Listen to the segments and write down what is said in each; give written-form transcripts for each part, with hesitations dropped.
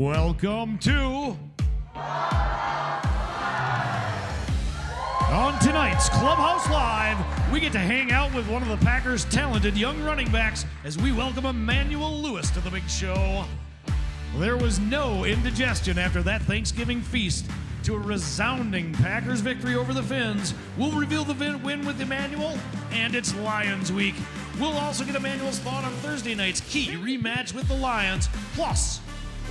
Welcome to on tonight's Clubhouse Live, we get to hang out with one of the Packers' talented young running backs as we welcome Emanuel Wilson to the big show. There was no indigestion after that Thanksgiving feast to a resounding Packers victory over the Finns. We'll reveal the win with Emanuel, and it's Lions Week. We'll also get Emanuel's thought on Thursday night's key rematch with the Lions. Plus,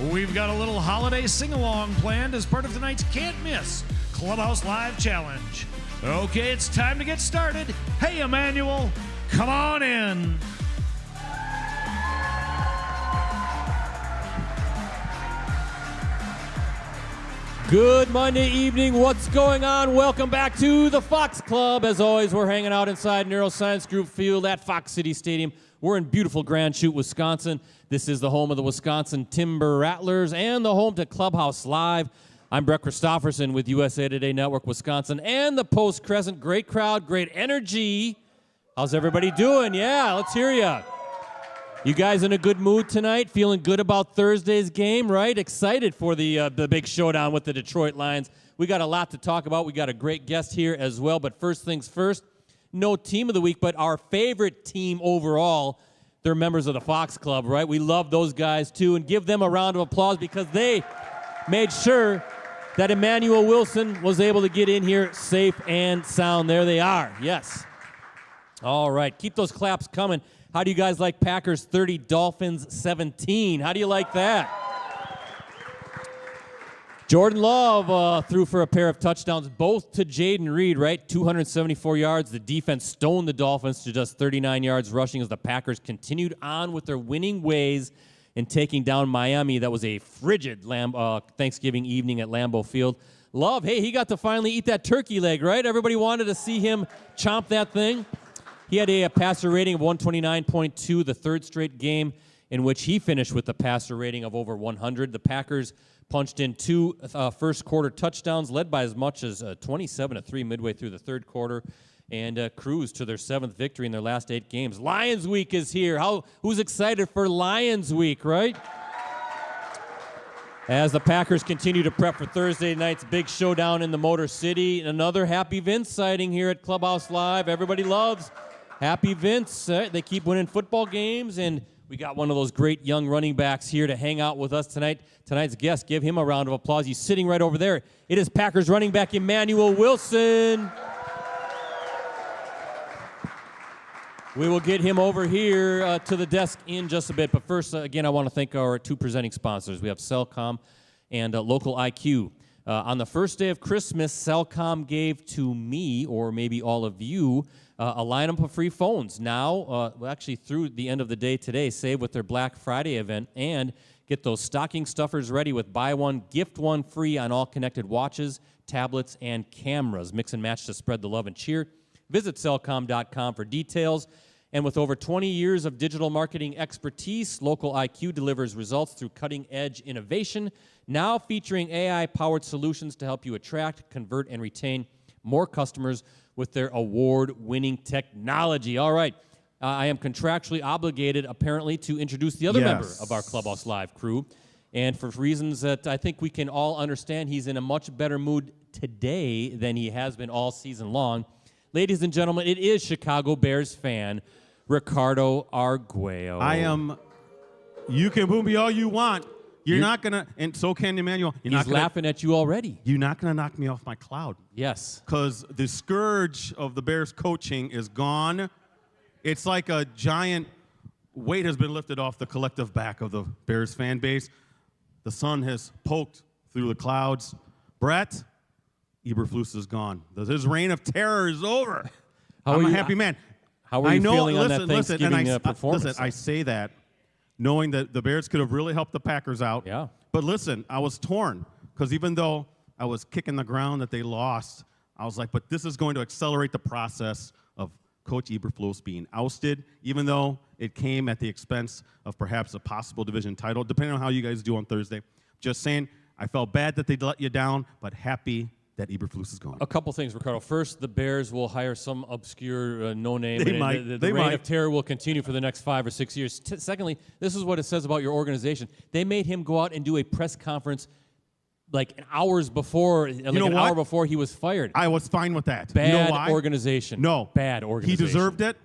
we've got a little holiday sing-along planned as part of tonight's Can't Miss Clubhouse Live Challenge. Okay, it's time to get started. Hey, Emanuel, come on in. Good Monday evening. What's going on? Welcome back to the Fox Club. As always, we're hanging out inside Neuroscience Group Field at Fox City Stadium. We're in beautiful Grand Chute, Wisconsin. This is the home of the Wisconsin Timber Rattlers and the home to Clubhouse Live. I'm Brett Christopherson with USA Today Network Wisconsin and the Post Crescent. Great crowd, great energy. How's everybody doing? Yeah, let's hear ya. You guys in a good mood tonight? Feeling good about Thursday's game, right? Excited for the big showdown with the Detroit Lions. We got a lot to talk about. We got a great guest here as well. But first things first, no team of the week, but our favorite team overall. They're members of the Fox Club, right? We love those guys too, and give them a round of applause because they made sure that Emanuel Wilson was able to get in here safe and sound. There they are. Yes. All right. Keep those claps coming. How do you guys like Packers 30, Dolphins 17? How do you like that? Jordan Love threw for a pair of touchdowns, both to Jaden Reed, right? 274 yards. The defense stoned the Dolphins to just 39 yards rushing as the Packers continued on with their winning ways in taking down Miami. That was a frigid Thanksgiving evening at Lambeau Field. Love, hey, he got to finally eat that turkey leg, right? Everybody wanted to see him chomp that thing. He had a passer rating of 129.2, the third straight game in which he finished with a passer rating of over 100. The Packers punched in two first-quarter touchdowns, led by as much as 27-3 midway through the third quarter, and cruised to their seventh victory in their last 8 games. Lions Week is here. Who's excited for Lions Week, right? As the Packers continue to prep for Thursday night's big showdown in the Motor City, another Happy Vince sighting here at Clubhouse Live. Everybody loves Happy Vince. They keep winning football games, and we got one of those great young running backs here to hang out with us tonight. Tonight's guest, give him a round of applause. He's sitting right over there. It is Packers running back Emanuel Wilson. We will get him over here to the desk in just a bit. But first, again, I want to thank our two presenting sponsors. We have Cellcom and Local IQ. On the first day of Christmas, Cellcom gave to me, or maybe all of you, a lineup of free phones. Now, actually through the end of the day today, save with their Black Friday event and get those stocking stuffers ready with buy one, gift one free on all connected watches, tablets, and cameras. Mix and match to spread the love and cheer. Visit Cellcom.com for details. And with over 20 years of digital marketing expertise, Local IQ delivers results through cutting-edge innovation, now featuring AI-powered solutions to help you attract, convert, and retain more customers with their award-winning technology. All right, I am contractually obligated, apparently, to introduce the other member of our Clubhouse Live crew. And for reasons that I think we can all understand, he's in a much better mood today than he has been all season long. Ladies and gentlemen, it is Chicago Bears fan, Ricardo Arguello. You can boo me all you want. You're not going to, and so can Emanuel. He's laughing at you already. You're not going to knock me off my cloud. Yes. Because the scourge of the Bears coaching is gone. It's like a giant weight has been lifted off the collective back of the Bears fan base. The sun has poked through the clouds. Brett, Eberflus is gone. His reign of terror is over. I'm a happy man. How are you feeling on that Thanksgiving performance? Listen, I say that knowing that the Bears could have really helped the Packers out. Yeah. But listen, I was torn because even though I was kicking the ground that they lost, I was like, but this is going to accelerate the process of Coach Eberflus being ousted, even though it came at the expense of perhaps a possible division title, depending on how you guys do on Thursday. Just saying, I felt bad that they let you down, but happy that Eberflus is gone. A couple things, Ricardo. First, the Bears will hire some obscure no-name. They and might. The reign of terror will continue for the next 5 or 6 years. Secondly, this is what it says about your organization. They made him go out and do a press conference like hours before, an hour before he was fired. I was fine with that. Bad you know why? organization. No. Bad organization. He deserved it.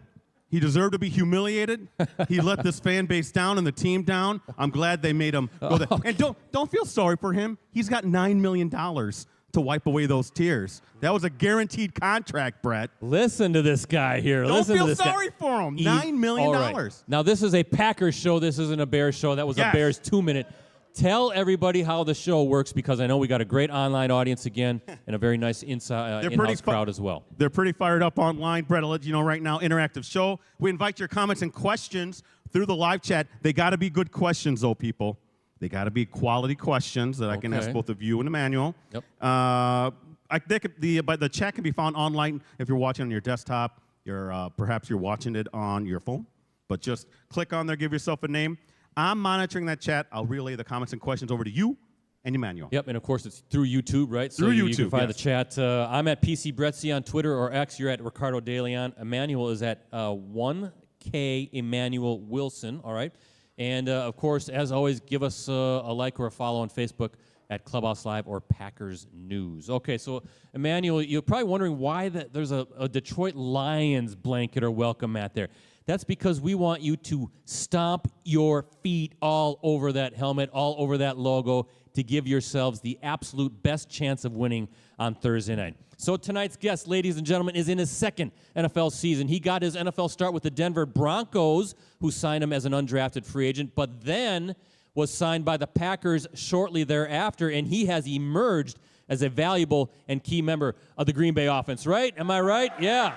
He deserved to be humiliated. He let this fan base down and the team down. I'm glad they made him go there. Okay. And don't feel sorry for him. He's got $9 million to wipe away those tears. That was a guaranteed contract, Brett. Listen to this guy here. Don't Listen feel to this sorry for him. $9 million. All right. Now, this is a Packers show. This isn't a Bears show. That was a Bears 2-minute. Tell everybody how the show works, because I know we got a great online audience again and a very nice in-house crowd as well. They're pretty fired up online. Brett, I'll let you know right now, interactive show. We invite your comments and questions through the live chat. They got to be good questions, though, people. They got to be quality questions that I can ask both of you and Emanuel. Yep. But the chat can be found online if you're watching on your desktop. Perhaps you're watching it on your phone. But just click on there, give yourself a name. I'm monitoring that chat. I'll relay the comments and questions over to you and Emanuel. Yep, and of course it's through YouTube, right? Through YouTube, you can find the chat. I'm at PC Bretzi on Twitter or X. You're at Ricardo DeLeon. Emanuel is at 1K Emanuel Wilson, all right? And, of course, as always, give us a like or a follow on Facebook at Clubhouse Live or Packers News. Okay, so, Emanuel, you're probably wondering why there's a Detroit Lions blanket or welcome mat there. That's because we want you to stomp your feet all over that helmet, all over that logo, to give yourselves the absolute best chance of winning on Thursday night. So tonight's guest, ladies and gentlemen, is in his second NFL season. He got his NFL start with the Denver Broncos, who signed him as an undrafted free agent, but then was signed by the Packers shortly thereafter, and he has emerged as a valuable and key member of the Green Bay offense, right? Am I right? Yeah.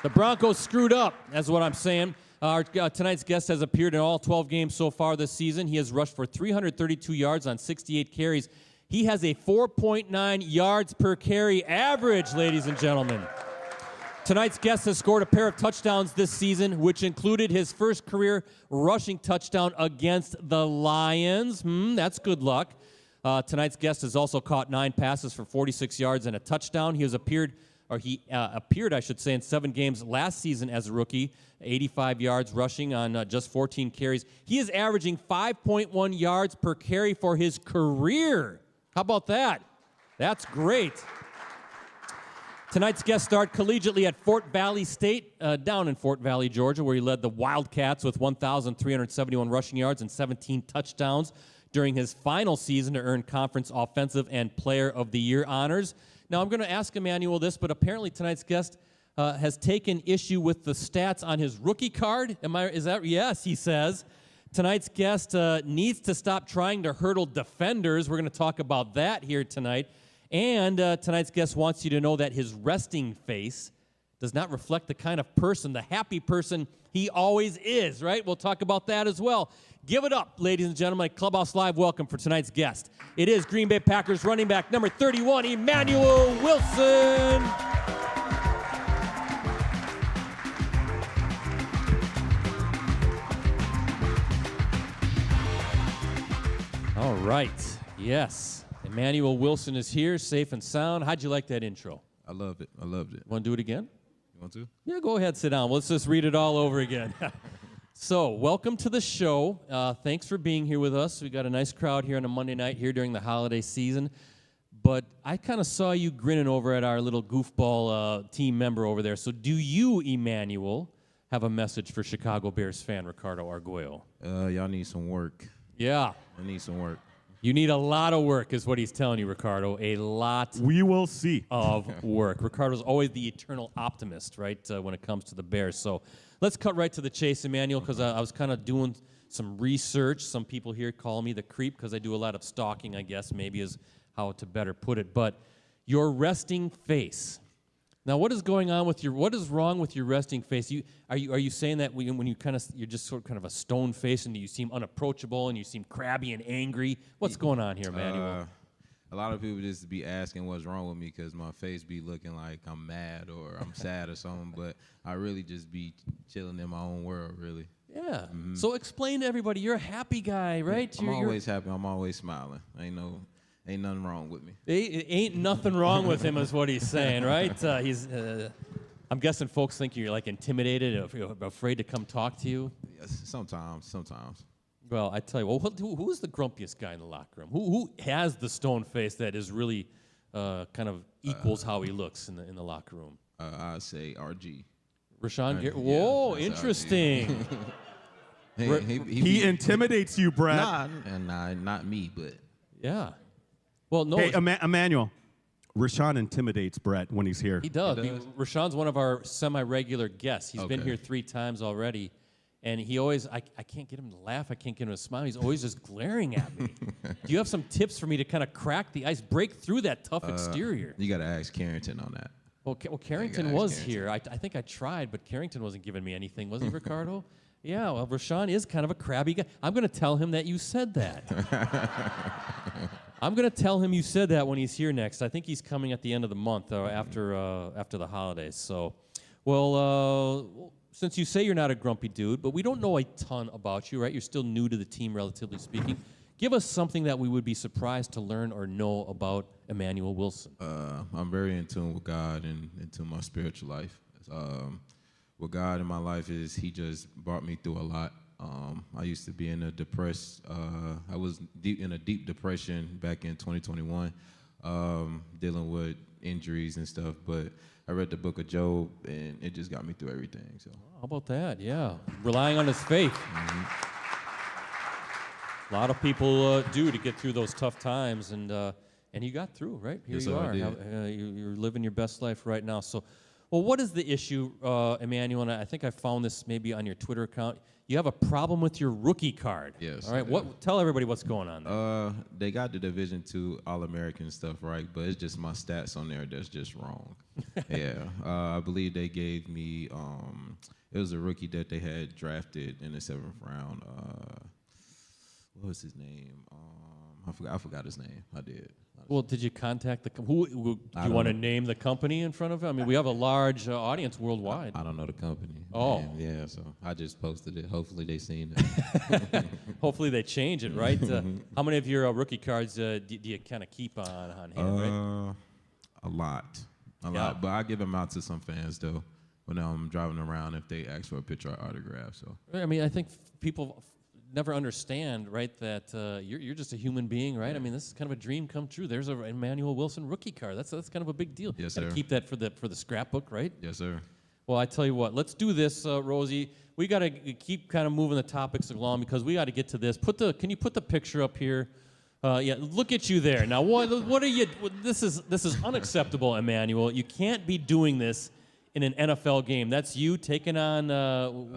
The Broncos screwed up, that's what I'm saying. Our tonight's guest has appeared in all 12 games so far this season. He has rushed for 332 yards on 68 carries. He has a 4.9 yards per carry average, ladies and gentlemen. Tonight's guest has scored a pair of touchdowns this season, which included his first career rushing touchdown against the Lions. That's good luck. Tonight's guest has also caught 9 passes for 46 yards and a touchdown. He appeared, I should say, in 7 games last season as a rookie, 85 yards rushing on just 14 carries. He is averaging 5.1 yards per carry for his career. How about that? That's great. Tonight's guest started collegiately at Fort Valley State, down in Fort Valley, Georgia, where he led the Wildcats with 1,371 rushing yards and 17 touchdowns during his final season to earn Conference Offensive and Player of the Year honors. Now, I'm going to ask Emanuel this, but apparently tonight's guest has taken issue with the stats on his rookie card. Is that? Yes, he says. Tonight's guest needs to stop trying to hurdle defenders. We're going to talk about that here tonight. And tonight's guest wants you to know that his resting face does not reflect the kind of person, the happy person he always is, right? We'll talk about that as well. Give it up, ladies and gentlemen, at Clubhouse Live. Welcome for tonight's guest. It is Green Bay Packers running back number 31, Emanuel Wilson. All right. Yes. Emanuel Wilson is here, safe and sound. How'd you like that intro? I loved it. I loved it. Want to do it again? You want to? Yeah, go ahead, sit down. Let's just read it all over again. So, welcome to the show. Thanks for being here with us. We got a nice crowd here on a Monday night here during the holiday season. But I kind of saw you grinning over at our little goofball team member over there. So, do you, Emanuel, have a message for Chicago Bears fan Ricardo Arguello? Y'all need some work. Yeah. I need some work. You need a lot of work is what he's telling you, Ricardo. A lot We will see. of work. Ricardo's always the eternal optimist, right, when it comes to the Bears. So let's cut right to the chase, Emanuel, because I was kind of doing some research. Some people here call me the creep because I do a lot of stalking, I guess, maybe is how to better put it. But your resting face. Now, what is going on with what is wrong with your resting face? Are you saying that when you're just sort of kind of a stone face and you seem unapproachable and you seem crabby and angry? What's going on here, Emanuel? A lot of people just be asking what's wrong with me because my face be looking like I'm mad or I'm sad or something, but I really just be chilling in my own world, really. Yeah. So explain to everybody, you're a happy guy, right? I'm always happy. I'm always smiling. Ain't nothing wrong with me. Ain't nothing wrong with him is what he's saying, right? I'm guessing folks think you're like intimidated, or afraid to come talk to you. Yes, sometimes. Well, I tell you, who's the grumpiest guy in the locker room? Who has the stone face that is really kind of equals how he looks in the locker room? I'd say RG. Rashawn Garrett. Yeah, Whoa, that's interesting. He intimidates you, Brett. Nah, not me, but Yeah. Well, no. Hey, Emanuel. Rashawn intimidates Brett when he's here. He does. Rashawn's one of our semi-regular guests. He's been Okay. here 3 times already. And he always, I can't get him to laugh. I can't get him to smile. He's always just glaring at me. Do you have some tips for me to kind of crack the ice, break through that tough exterior? you got to ask Carrington on that. Well, Carrington was here. I think I tried, but Carrington wasn't giving me anything. Was he, Ricardo? Yeah, well, Rashawn is kind of a crabby guy. I'm going to tell him that you said that. I'm going to tell him you said that when he's here next. I think he's coming at the end of the month after the holidays. So, well, since you say you're not a grumpy dude, but we don't know a ton about you, right? You're still new to the team, relatively speaking. Give us something that we would be surprised to learn or know about Emanuel Wilson. I'm very in tune with God and into my spiritual life. With God in my life is He just brought me through a lot. I used to be in a depressed. I was in a deep depression back in 2021, dealing with injuries and stuff. But I read the book of Job, and it just got me through everything. So How about that? Yeah, relying on his faith. A lot of people do to get through those tough times, and you got through, right? Here Yes, you sir, I are. did. You're living your best life right now. So, well, what is the issue, Emanuel? And I think I found this maybe on your Twitter account. You have a problem with your rookie card. Yes, All right. I do. Tell everybody what's going on there. they got the Division II All-American stuff right, but it's just my stats on there that's just wrong. Yeah, I believe they gave me. It was a rookie that they had drafted in the 7th round. What was his name? I forgot his name. I did. Well, did you contact the do you want to name the company in front of it? I mean, we have a large audience worldwide. I don't know the company. Oh. name. Yeah, so I just posted it. Hopefully they seen it. Hopefully they change it, right? How many of your rookie cards do you kind of keep on hand, right? A lot. Yeah. Lot. But I give them out to some fans, though, when I'm driving around if they ask for a picture or autograph. So I mean, I think people never understand, right, that you're just a human being, right? I mean, this is kind of a dream come true. There's a Emanuel Wilson rookie card. That's kind of a big deal. Yes, Gotta sir. keep that for the scrapbook, right? yes, sir. Well, I tell you what, let's do this, Rosie. We got to keep kind of moving the topics along because we got to get to this. Can you put the picture up here? Yeah, look at you there. Now, what are you? This is unacceptable, Emanuel. You can't be doing this in an NFL game. That's you taking on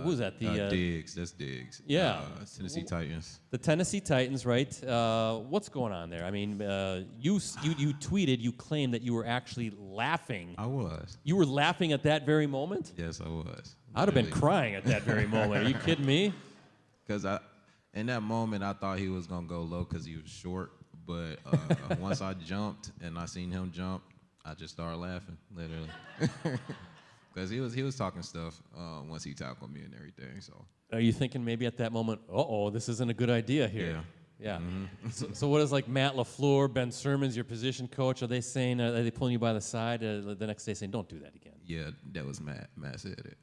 who's that? Diggs. That's Diggs. Yeah. Tennessee Titans. The Tennessee Titans, right? What's going on there? I mean, you tweeted, you claimed that you were actually laughing. I was. You were laughing at that very moment? Yes, I was. I'd have been crying at that very moment. Are you kidding me? Because in that moment, I thought he was going to go low because he was short. But once I jumped and I seen him jump, I just started laughing, literally. Because he was talking stuff once he tackled me and everything. So Are you thinking maybe at that moment, this isn't a good idea here? Yeah. So what is like Matt LaFleur, Ben Simmons, your position coach? Are they saying? Are they pulling you by the side the next day saying, "Don't do that again"? yeah, that was Matt. Matt said it.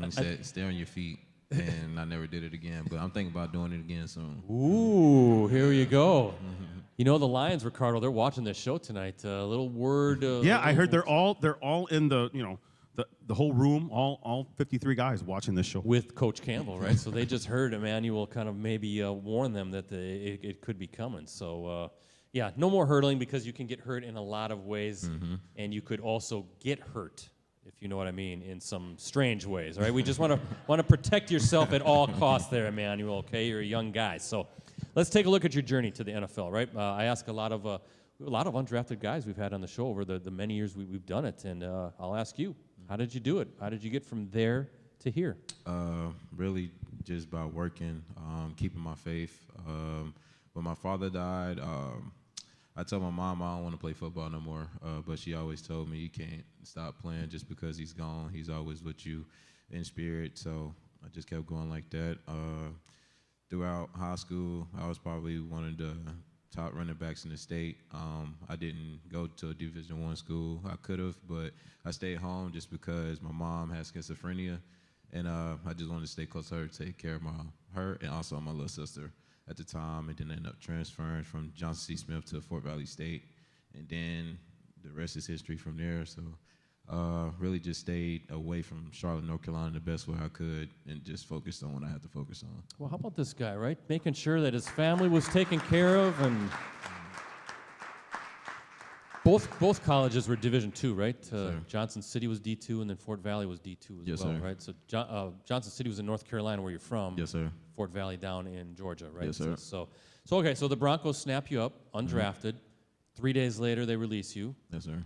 He said, "Stay on your feet." And I never did it again. But I'm thinking about doing it again soon. Ooh, here you go. You know the Lions, Ricardo. They're watching this show tonight. A little word. Yeah, I heard they're all in the the whole room, all 53 guys watching this show. With Coach Campbell, right? So they just heard Emanuel kind of maybe warn them that it could be coming. So, yeah, no more hurdling because you can get hurt in a lot of ways, and you could also get hurt, if you know what I mean, in some strange ways, all right? We just want to protect yourself at all costs there, Emanuel, okay? You're a young guy. So let's take a look at your journey to the NFL, right? I ask a lot of undrafted guys we've had on the show over the many years we've done it, and I'll ask you, how did you do it? How did you get from there to here? Really just by working, keeping my faith. When my father died, I told my mom I don't want to play football no more, but she always told me you can't stop playing just because he's gone. He's always with you in spirit, so I just kept going like that. Throughout high school, I was probably one of the top running backs in the state. I didn't go to a Division I school. I could have, but I stayed home just because my mom has schizophrenia, and I just wanted to stay close to her, take care of her and also my little sister at the time, and then ended up transferring from Johnson C. Smith to Fort Valley State, and then the rest is history from there. So really just stayed away from Charlotte, North Carolina the best way I could and just focused on what I had to focus on. Well, how about this guy, right? Making sure that his family was taken care of, and both colleges were Division II, right? Johnson City was D2, and then Fort Valley was D2 as Yes, well, sir. right? So Johnson City was in North Carolina, where you're from. Yes, sir. Fort Valley down in Georgia, right? Yes, sir. So okay, so the Broncos snap you up, undrafted. 3 days later, they release you. Yes, sir.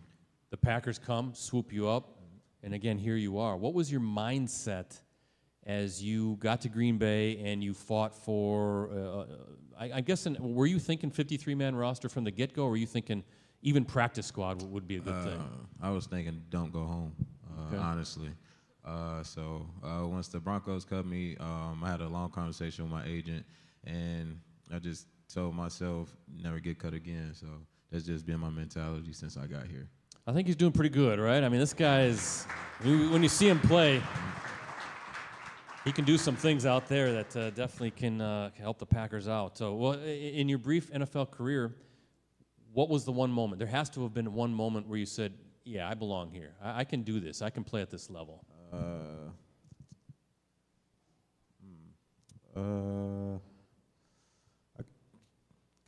The Packers come, swoop you up, and again, here you are. What was your mindset as you got to Green Bay and you fought for, I guess, were you thinking 53-man roster from the get-go, or were you thinking even practice squad would be a good thing? I was thinking don't go home, honestly. So once the Broncos cut me, I had a long conversation with my agent, and I just told myself never get cut again. So that's just been my mentality since I got here. I think he's doing pretty good, right? I mean, this guy is, when you see him play, he can do some things out there that definitely can help the Packers out. So, well, in your brief NFL career, what was the one moment? There has to have been one moment where you said, yeah, I belong here. I can do this. I can play at this level. I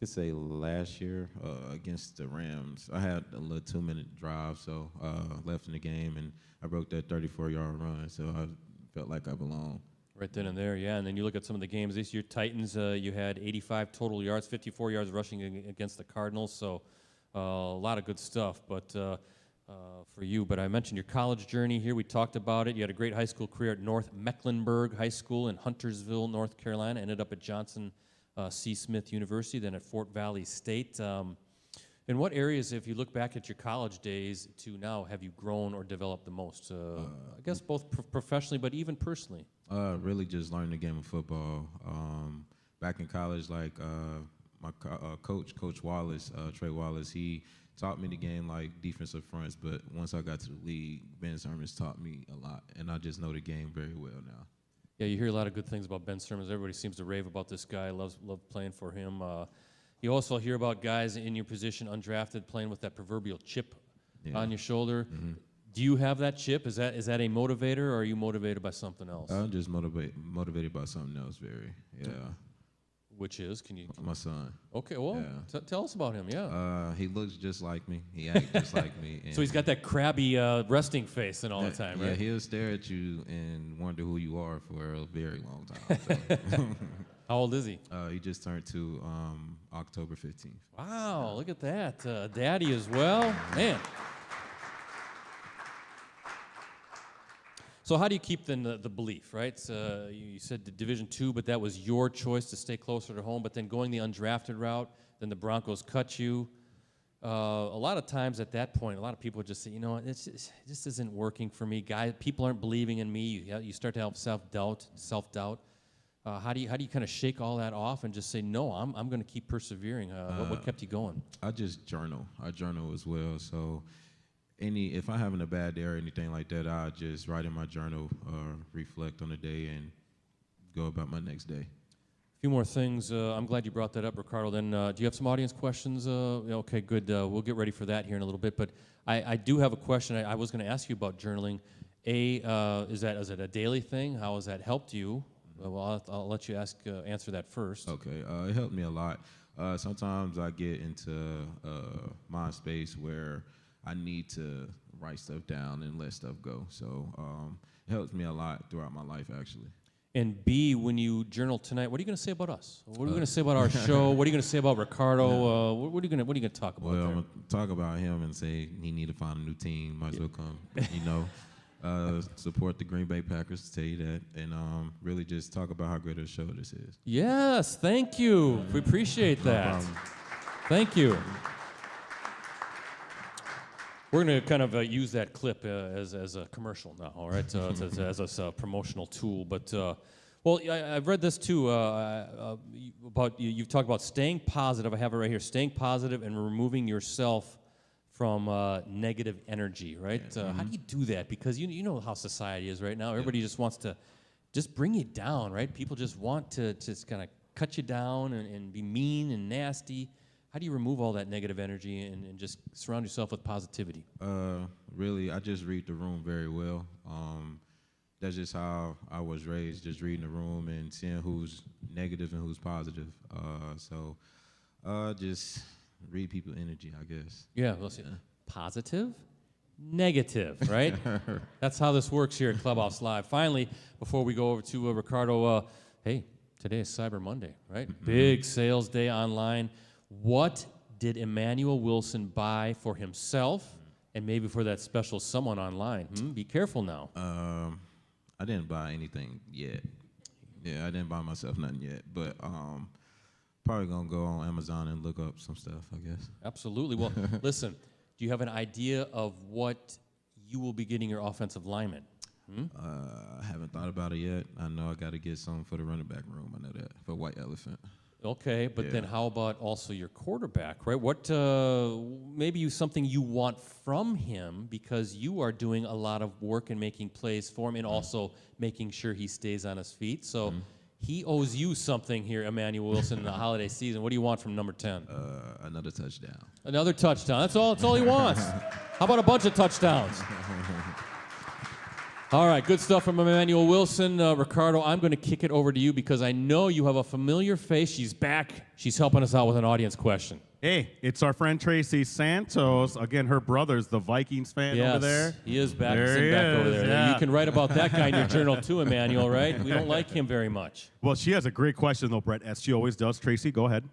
could say last year against the Rams, I had a little 2-minute drive, so left in the game, and I broke that 34-yard run, so I felt like I belonged. Right then and there, yeah. And then you look at some of the games this year. Titans, you had 85 total yards, 54 yards rushing against the Cardinals, so a lot of good stuff. But for you, but I mentioned your college journey here. We talked about it. You had a great high school career at North Mecklenburg High School in Huntersville, North Carolina. Ended up at Johnson C. Smith University, then at Fort Valley State. In what areas, if you look back at your college days to now, have you grown or developed the most? I guess both professionally, but even personally. Really just learning the game of football. Back in college, like my coach, Coach Wallace, Trey Wallace, he taught me the game like defensive fronts, but once I got to the league, Ben Sermons taught me a lot, and I just know the game very well now. Yeah, you hear a lot of good things about Ben Sermons. Everybody seems to rave about this guy. Love playing for him. You also hear about guys in your position, undrafted, playing with that proverbial chip on your shoulder. Mm-hmm. Do you have that chip? Is that a motivator, or are you motivated by something else? I'm just motivated by something else, yeah. Which is? Can you? My son. Okay, well, yeah. Tell us about him, yeah. He looks just like me. He acts just like me. So he's got that crabby resting face and all the time, right? Yeah, he'll stare at you and wonder who you are for a very long time. So. How old is he? He just turned 2 October 15th. Wow, look at that. Daddy as well. Man. So how do you keep then the belief, right? You said the Division II, but that was your choice to stay closer to home. But then going the undrafted route, then the Broncos cut you. A lot of times at that point, a lot of people would just say, you know what, this isn't working for me. People aren't believing in me. You start to have self-doubt. How do you kind of shake all that off and just say, no, I'm going to keep persevering? What kept you going? I just journal. I journal as well. So if I'm having a bad day or anything like that, I just write in my journal, reflect on the day, and go about my next day. A few more things. I'm glad you brought that up, Ricardo. Then, do you have some audience questions? Okay, good. We'll get ready for that here in a little bit. But I do have a question. I was going to ask you about journaling. Is it a daily thing? How has that helped you? Well, I'll let you answer that first. Okay. It helped me a lot. Sometimes I get into mind space where I need to write stuff down and let stuff go. So it helps me a lot throughout my life, actually. And B, when you journal tonight, what are you going to say about us? What are you going to say about our show? What are you going to say about Ricardo? What are you going to talk about? Well, I'm going to talk about him and say he need to find a new team. Might as well come, support the Green Bay Packers, to tell you that, and really just talk about how great a show this is. Yes, thank you. We appreciate that. Thank you. We're going to kind of use that clip as a commercial now, all right, as a promotional tool. But Well, I've read this too about you've talked about staying positive. I have it right here: staying positive and removing yourself from negative energy. Right? How do you do that? Because you know how society is right now. Everybody just wants to just bring you down. Right? People just want to just kind of cut you down and be mean and nasty. How do you remove all that negative energy and just surround yourself with positivity? Really, I just read the room very well. That's just how I was raised, just reading the room and seeing who's negative and who's positive. So just read people's energy, I guess. Yeah, well, see, positive, negative, right? That's how this works here at Clubhouse Live. Finally, before we go over to Ricardo, hey, today is Cyber Monday, right? Big sales day online. What did Emanuel Wilson buy for himself and maybe for that special someone online? Be careful now. I didn't buy anything yet. Yeah, I didn't buy myself nothing yet. But probably going to go on Amazon and look up some stuff, I guess. Absolutely. Well, listen, do you have an idea of what you will be getting your offensive lineman? I haven't thought about it yet. I know I got to get some for the running back room. I know that, for White Elephant. Okay, but then how about also your quarterback, right? What maybe something you want from him because you are doing a lot of work and making plays for him and also making sure he stays on his feet. So he owes you something here, Emanuel Wilson, in the holiday season. What do you want from number 10? Another touchdown. Another touchdown. That's all he wants. How about a bunch of touchdowns? All right, good stuff from Emanuel Wilson. Ricardo, I'm going to kick it over to you because I know you have a familiar face. She's back. She's helping us out with an audience question. Hey, it's our friend Tracy Santos. Again, her brother's the Vikings fan over there. He is back. There He's he back over is, there. yeah. You can write about that guy in your journal too, Emanuel, right? We don't like him very much. Well, she has a great question, though, Brett, as she always does. Tracy, go ahead.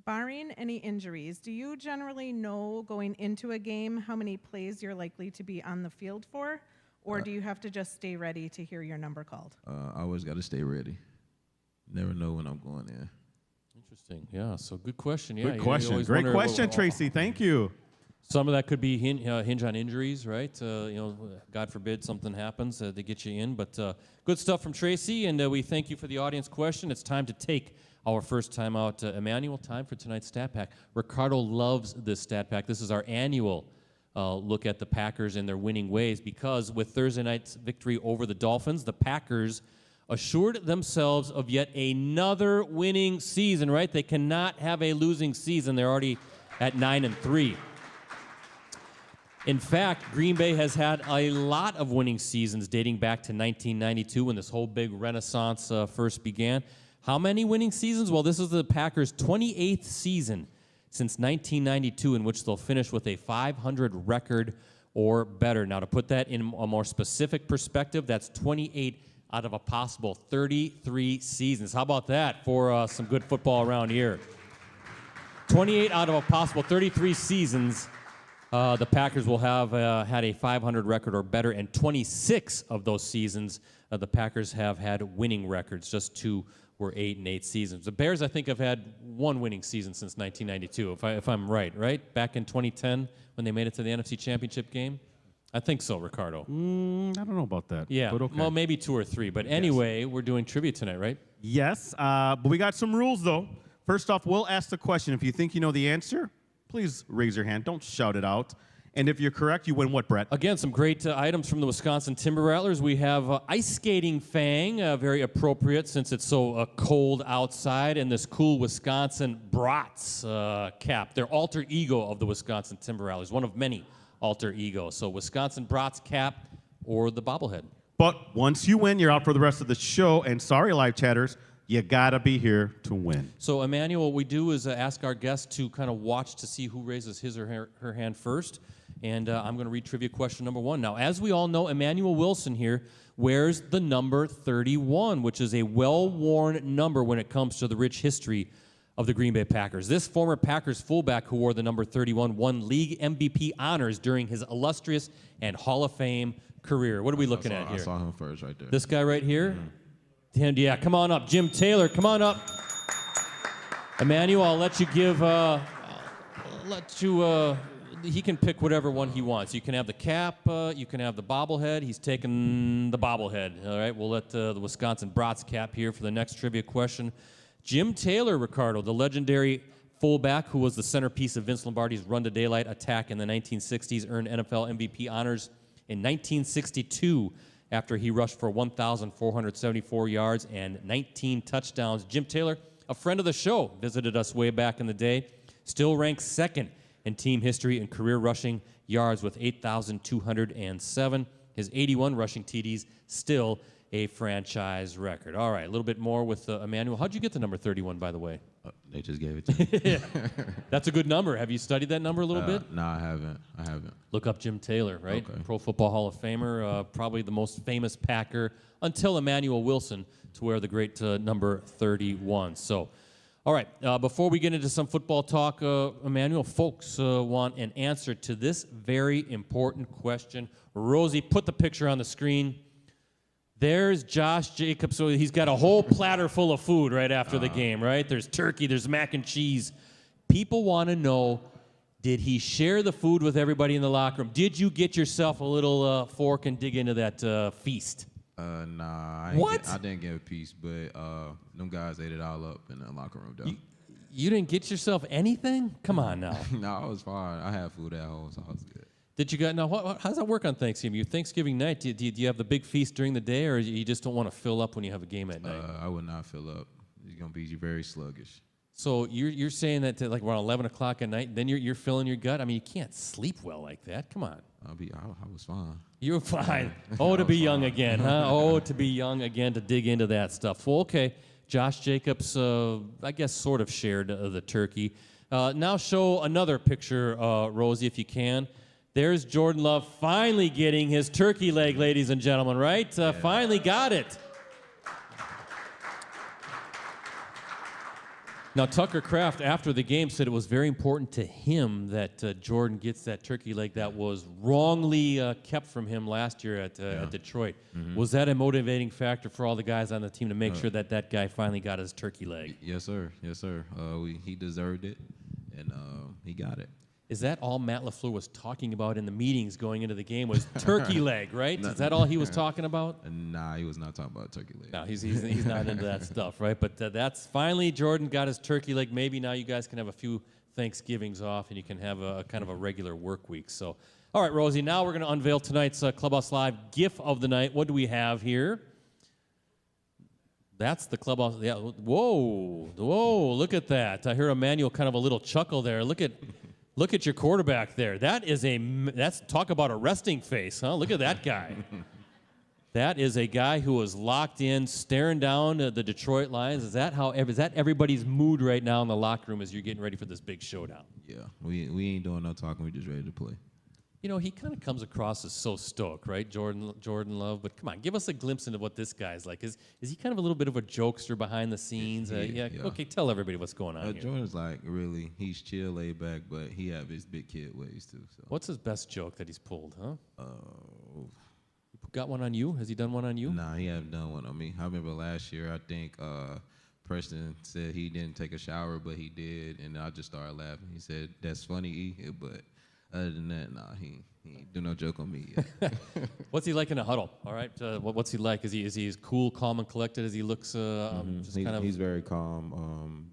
Barring any injuries, do you generally know going into a game how many plays you're likely to be on the field for? Or do you have to just stay ready to hear your number called? I always got to stay ready. Never know when I'm going in. Interesting. Yeah, so good question. Yeah, Good question. Great question, Tracy. Thank you. Some of that could be hinge on injuries, right? God forbid something happens, they get you in. But good stuff from Tracy, and we thank you for the audience question. It's time to take our first time out. Emanuel, time for tonight's stat pack. Ricardo loves this stat pack. This is our annual look at the Packers and their winning ways because with Thursday night's victory over the Dolphins, the Packers assured themselves of yet another winning season, right? They cannot have a losing season. They're already at 9-3. In fact, Green Bay has had a lot of winning seasons dating back to 1992 when this whole big renaissance first began. How many winning seasons? Well, this is the Packers' 28th season since 1992 in which they'll finish with a 500 record or better. Now, to put that in a more specific perspective, that's 28 out of a possible 33 seasons. How about that for some good football around here? 28 out of a possible 33 seasons, the Packers will have had a 500 record or better, and 26 of those seasons, the Packers have had winning records. Just 2 were 8-8 seasons. The Bears, I think, have had 1 winning season since 1992, if I'm right? Back in 2010 when they made it to the NFC Championship game? I think so, Ricardo. I don't know about that. Yeah, but okay. Well, maybe 2 or 3. But anyway, we're doing trivia tonight, right? Yes, but we got some rules, though. First off, we'll ask the question. If you think you know the answer, please raise your hand. Don't shout it out. And if you're correct, you win what, Brett? Again, some great items from the Wisconsin Timber Rattlers. We have ice skating fang, very appropriate since it's so cold outside, and this cool Wisconsin Brats cap. They're alter ego of the Wisconsin Timber Rattlers, one of many alter egos. So Wisconsin Brats cap or the bobblehead. But once you win, you're out for the rest of the show. And sorry, live chatters, you got to be here to win. So, Emanuel, what we do is ask our guests to kind of watch to see who raises his or her hand first. And I'm going to read trivia question number 1. Now, as we all know, Emanuel Wilson here wears the number 31, which is a well-worn number when it comes to the rich history of the Green Bay Packers. This former Packers fullback who wore the number 31 won league MVP honors during his illustrious and Hall of Fame career. What are we looking at here? I saw him first right there. This guy right here? Mm-hmm. Yeah, come on up. Jim Taylor, come on up. Emanuel, I'll let you give, he can pick whatever one he wants. You can have the cap, you can have the bobblehead. He's taking the bobblehead. All right, we'll let the Wisconsin Brats cap here for the next trivia question. Jim Taylor, Ricardo, the legendary fullback who was the centerpiece of Vince Lombardi's run-to-daylight attack in the 1960s, earned NFL MVP honors in 1962 after he rushed for 1,474 yards and 19 touchdowns. Jim Taylor, a friend of the show, visited us way back in the day, still ranks second in team history in career rushing yards with 8,207. His 81 rushing TDs, still a franchise record. All right, a little bit more with Emanuel. How'd you get the number 31, by the way? They just gave it to me. That's a good number. Have you studied that number a little bit? No, I haven't. Look up Jim Taylor, right? Okay. Pro Football Hall of Famer, probably the most famous Packer until Emanuel Wilson to wear the great number 31. So, all right, before we get into some football talk, Emanuel, folks want an answer to this very important question. Rosie, put the picture on the screen. There's Josh Jacobs. So he's got a whole platter full of food right after the game, right? There's turkey, there's mac and cheese. People want to know, did he share the food with everybody in the locker room? Did you get yourself a little fork and dig into that feast? Nah, I didn't get a piece, but them guys ate it all up in the locker room, though. You didn't get yourself anything? Come on now. No, I was fine. I had food at home, so I was good. Did you guys, now, how does that work on Thanksgiving? Your Thanksgiving night, do you have the big feast during the day, or you just don't want to fill up when you have a game at night? I would not fill up. It's going to be very sluggish. So you're saying that like around 11 o'clock at night, then you're filling your gut? I mean, you can't sleep well like that. Come on. I was fine. You're fine. Oh, to be young again, huh? Oh, to be young again, to dig into that stuff. Well, okay. Josh Jacobs, I guess, sort of shared the turkey. Now show another picture, Rosie, if you can. There's Jordan Love finally getting his turkey leg, ladies and gentlemen, right? Finally got it. Now, Tucker Kraft, after the game, said it was very important to him that Jordan gets that turkey leg that was wrongly kept from him last year at Detroit. Mm-hmm. Was that a motivating factor for all the guys on the team to make sure that that guy finally got his turkey leg? Yes, sir. Yes, sir. He deserved it, and he got it. Is that all Matt LaFleur was talking about in the meetings going into the game was turkey leg, right? Is that all he was talking about? Nah, he was not talking about turkey leg. No, he's not into that stuff, right? But that's finally Jordan got his turkey leg. Maybe now you guys can have a few Thanksgivings off and you can have a kind of a regular work week. So, all right, Rosie, now we're going to unveil tonight's Clubhouse Live GIF of the night. What do we have here? That's the Clubhouse. Yeah. Whoa, look at that. I hear Emanuel kind of a little chuckle there. Look at your quarterback there. That's talk about a resting face, huh? Look at that guy. That is a guy who is locked in, staring down the Detroit Lions. Is that everybody's mood right now in the locker room as you're getting ready for this big showdown? Yeah, we ain't doing no talking. We just ready to play. You know, he kind of comes across as so stoic, right, Jordan Love? But come on, give us a glimpse into what this guy's like. Is he kind of a little bit of a jokester behind the scenes? Yeah. Okay, tell everybody what's going on here. Jordan's like, really, he's chill, laid back, but he have his big kid ways, too. So. What's his best joke that he's pulled, huh? Got one on you? Has he done one on you? Nah, he haven't done one on me. I remember last year, I think Preston said he didn't take a shower, but he did, and I just started laughing. He said, "That's funny, E," but other than that, nah, he ain't do no joke on me yet. What's he like in a huddle? All right, what's he like? Is he as cool, calm, and collected as he looks? He's very calm.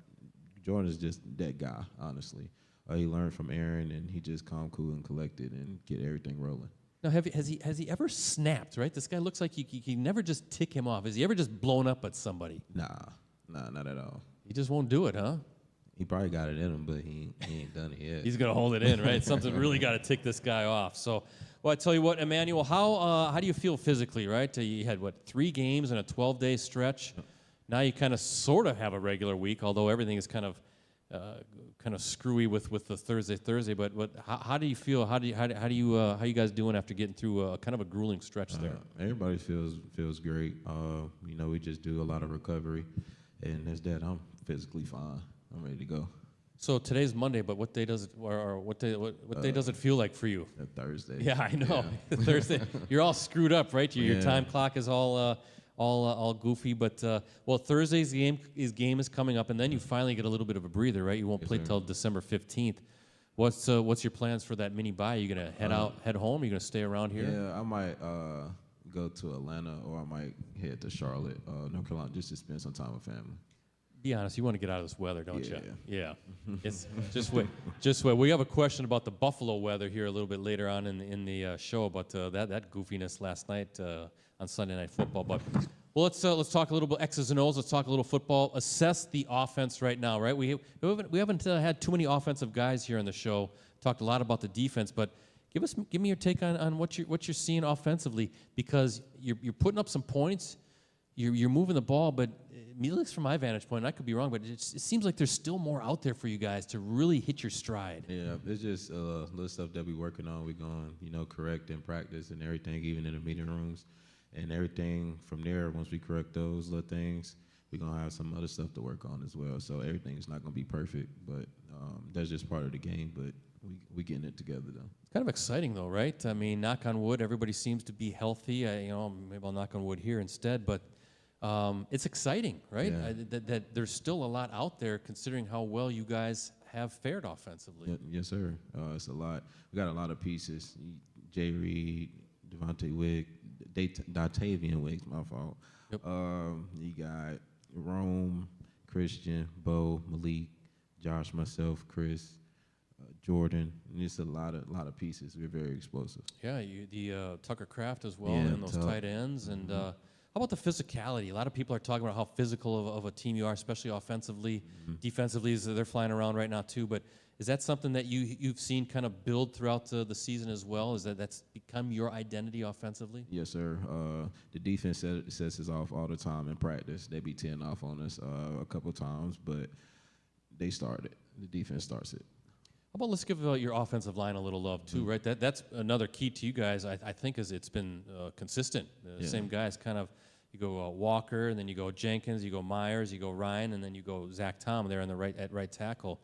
Jordan is just that guy, honestly. He learned from Aaron, and he just calm, cool, and collected, and get everything rolling. Now, has he ever snapped? Right, this guy looks like you never just tick him off. Has he ever just blown up at somebody? Nah, not at all. He just won't do it, huh? He probably got it in him, but he ain't done it yet. He's gonna hold it in, right? Something really got to tick this guy off. So, well, I tell you what, Emanuel, how do you feel physically? Right, you had 3 games in a 12-day stretch. Now you kind of sort of have a regular week, although everything is kind of screwy with the Thursday. But how do you feel? How you guys doing after getting through kind of a grueling stretch there? Everybody feels great. We just do a lot of recovery, and as that, I'm physically fine. I'm ready to go. So today's Monday, but what day does it does it feel like for you? Thursday. Yeah, I know. Yeah. Thursday. You're all screwed up, right? Your time clock is all goofy. But Thursday's game is coming up, and then you finally get a little bit of a breather, right? You won't play till December 15th. What's your plans for that mini bye? Are you gonna head home? Are you gonna stay around here? Yeah, I might go to Atlanta, or I might head to Charlotte, North Carolina, just to spend some time with family. Be honest, you want to get out of this weather, don't you? Yeah. It's just wait. Just wait. We have a question about the Buffalo weather here a little bit later on in the show about that goofiness last night on Sunday Night Football. But well, let's talk a little bit X's and O's. Let's talk a little football. Assess the offense right now, right? We haven't had too many offensive guys here on the show. Talked a lot about the defense, but give me your take on what you're seeing offensively, because you're putting up some points. You're moving the ball, but at least from my vantage point, and I could be wrong, but it seems like there's still more out there for you guys to really hit your stride. Yeah, it's just little stuff that we're working on. We're going, correct in practice and everything, even in the meeting rooms. And everything from there, once we correct those little things, we're going to have some other stuff to work on as well. So everything's not going to be perfect, but that's just part of the game. But we getting it together, though. It's kind of exciting, though, right? I mean, knock on wood, everybody seems to be healthy. Maybe I'll knock on wood here instead, but it's exciting, right? Yeah. That there's still a lot out there, considering how well you guys have fared offensively. Yes, sir. It's a lot. We got a lot of pieces. Jay Reed, Devontae Wick, Datavian Wicks, my fault. Yep. You got Rome, Christian, Bo, Malik, Josh, myself, Chris, Jordan. And it's a lot of pieces. We're very explosive. Yeah, the Tucker Kraft as well, Yeah, and those tight ends. And how about the physicality? A lot of people are talking about how physical of a team you are, especially offensively. Defensively, they're flying around right now too. But is that something that you've seen kind of build throughout the season as well? Is that's become your identity offensively? Yes, sir. The defense sets us off all the time in practice. They be teeing off on us a couple times, but they start it. The defense starts it. How about let's give your offensive line a little love too, right? That's another key to you guys. I think is it's been consistent. Same guys, kind of. You go Walker, and then you go Jenkins, you go Myers, you go Ryan, and then you go Zach Tom there on the right tackle.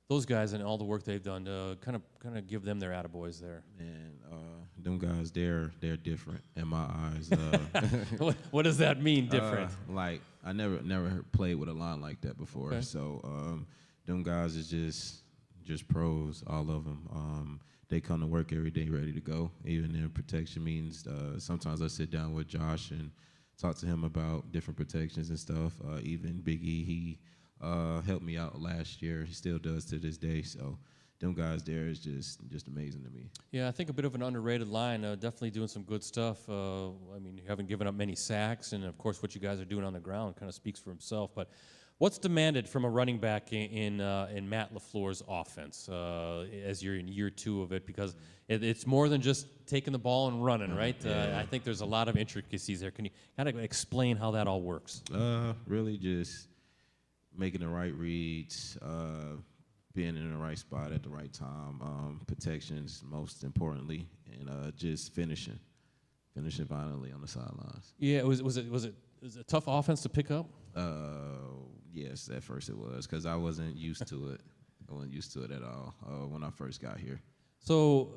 Those guys and all the work they've done to kind of give them their attaboys there. And them guys, they're different in my eyes. What does that mean, different? Like I never played with a line like that before. Okay. So them guys is just pros, all of them. They come to work every day ready to go. Even in protection meetings, sometimes I sit down with Josh and talk to him about different protections and stuff. Even Big E, he helped me out last year. He still does to this day. So them guys there is just amazing to me. Yeah, I think a bit of an underrated line. Definitely doing some good stuff. I mean, you haven't given up many sacks, and of course, what you guys are doing on the ground kind of speaks for himself. But what's demanded from a running back in Matt LaFleur's offense as you're in year 2 of it? Because it's more than just taking the ball and running, right? I think there's a lot of intricacies there. Can you kind of explain how that all works? Really just making the right reads, being in the right spot at the right time, protections most importantly, and just finishing violently on the sidelines. Yeah, was it a tough offense to pick up? Yes, at first it was, because I wasn't used to it. I wasn't used to it at all when I first got here. So,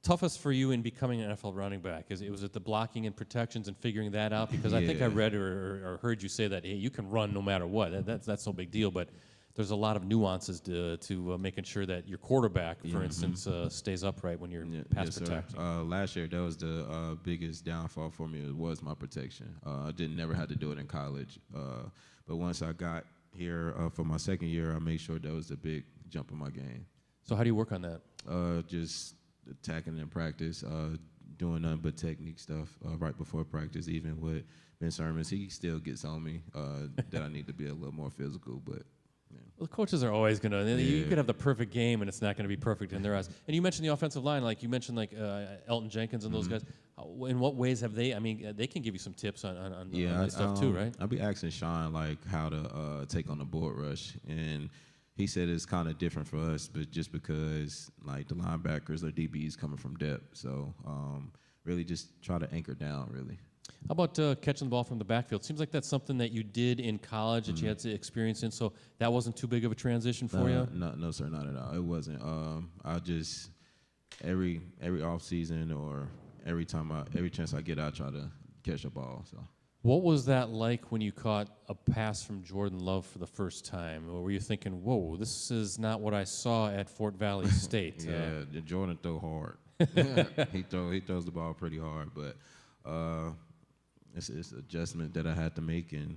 toughest for you in becoming an NFL running back, was it the blocking and protections and figuring that out? Because I think I read or heard you say that, hey, you can run no matter what. That's no big deal, but there's a lot of nuances to making sure that your quarterback, for instance, stays upright when you're pass protecting. Last year, that was the biggest downfall for me, was my protection. I never had to do it in college. But once I got here for my second year, I made sure that was a big jump in my game. So how do you work on that? Just attacking in practice, doing nothing but technique stuff right before practice. Even with Ben Sermons, he still gets on me that I need to be a little more physical, but well, the coaches are always going to. You could have the perfect game, and it's not going to be perfect in their eyes. And you mentioned the offensive line, like you mentioned, like Elton Jenkins and those guys. In what ways have they? I mean, they can give you some tips on that stuff too, right? I'll be asking Sean like how to take on the board rush, and he said it's kind of different for us, but just because like the linebackers or DBs coming from depth, so really just try to anchor down, really. How about catching the ball from the backfield? Seems like that's something that you did in college that you had to experience in, so that wasn't too big of a transition for you? No, sir, not at all. It wasn't. I just every off season or every chance I get, I try to catch a ball. So What was that like when you caught a pass from Jordan Love for the first time? Or were you thinking, whoa, this is not what I saw at Fort Valley State? Yeah, Jordan throw hard. he throws the ball pretty hard, but it's an adjustment that I had to make, and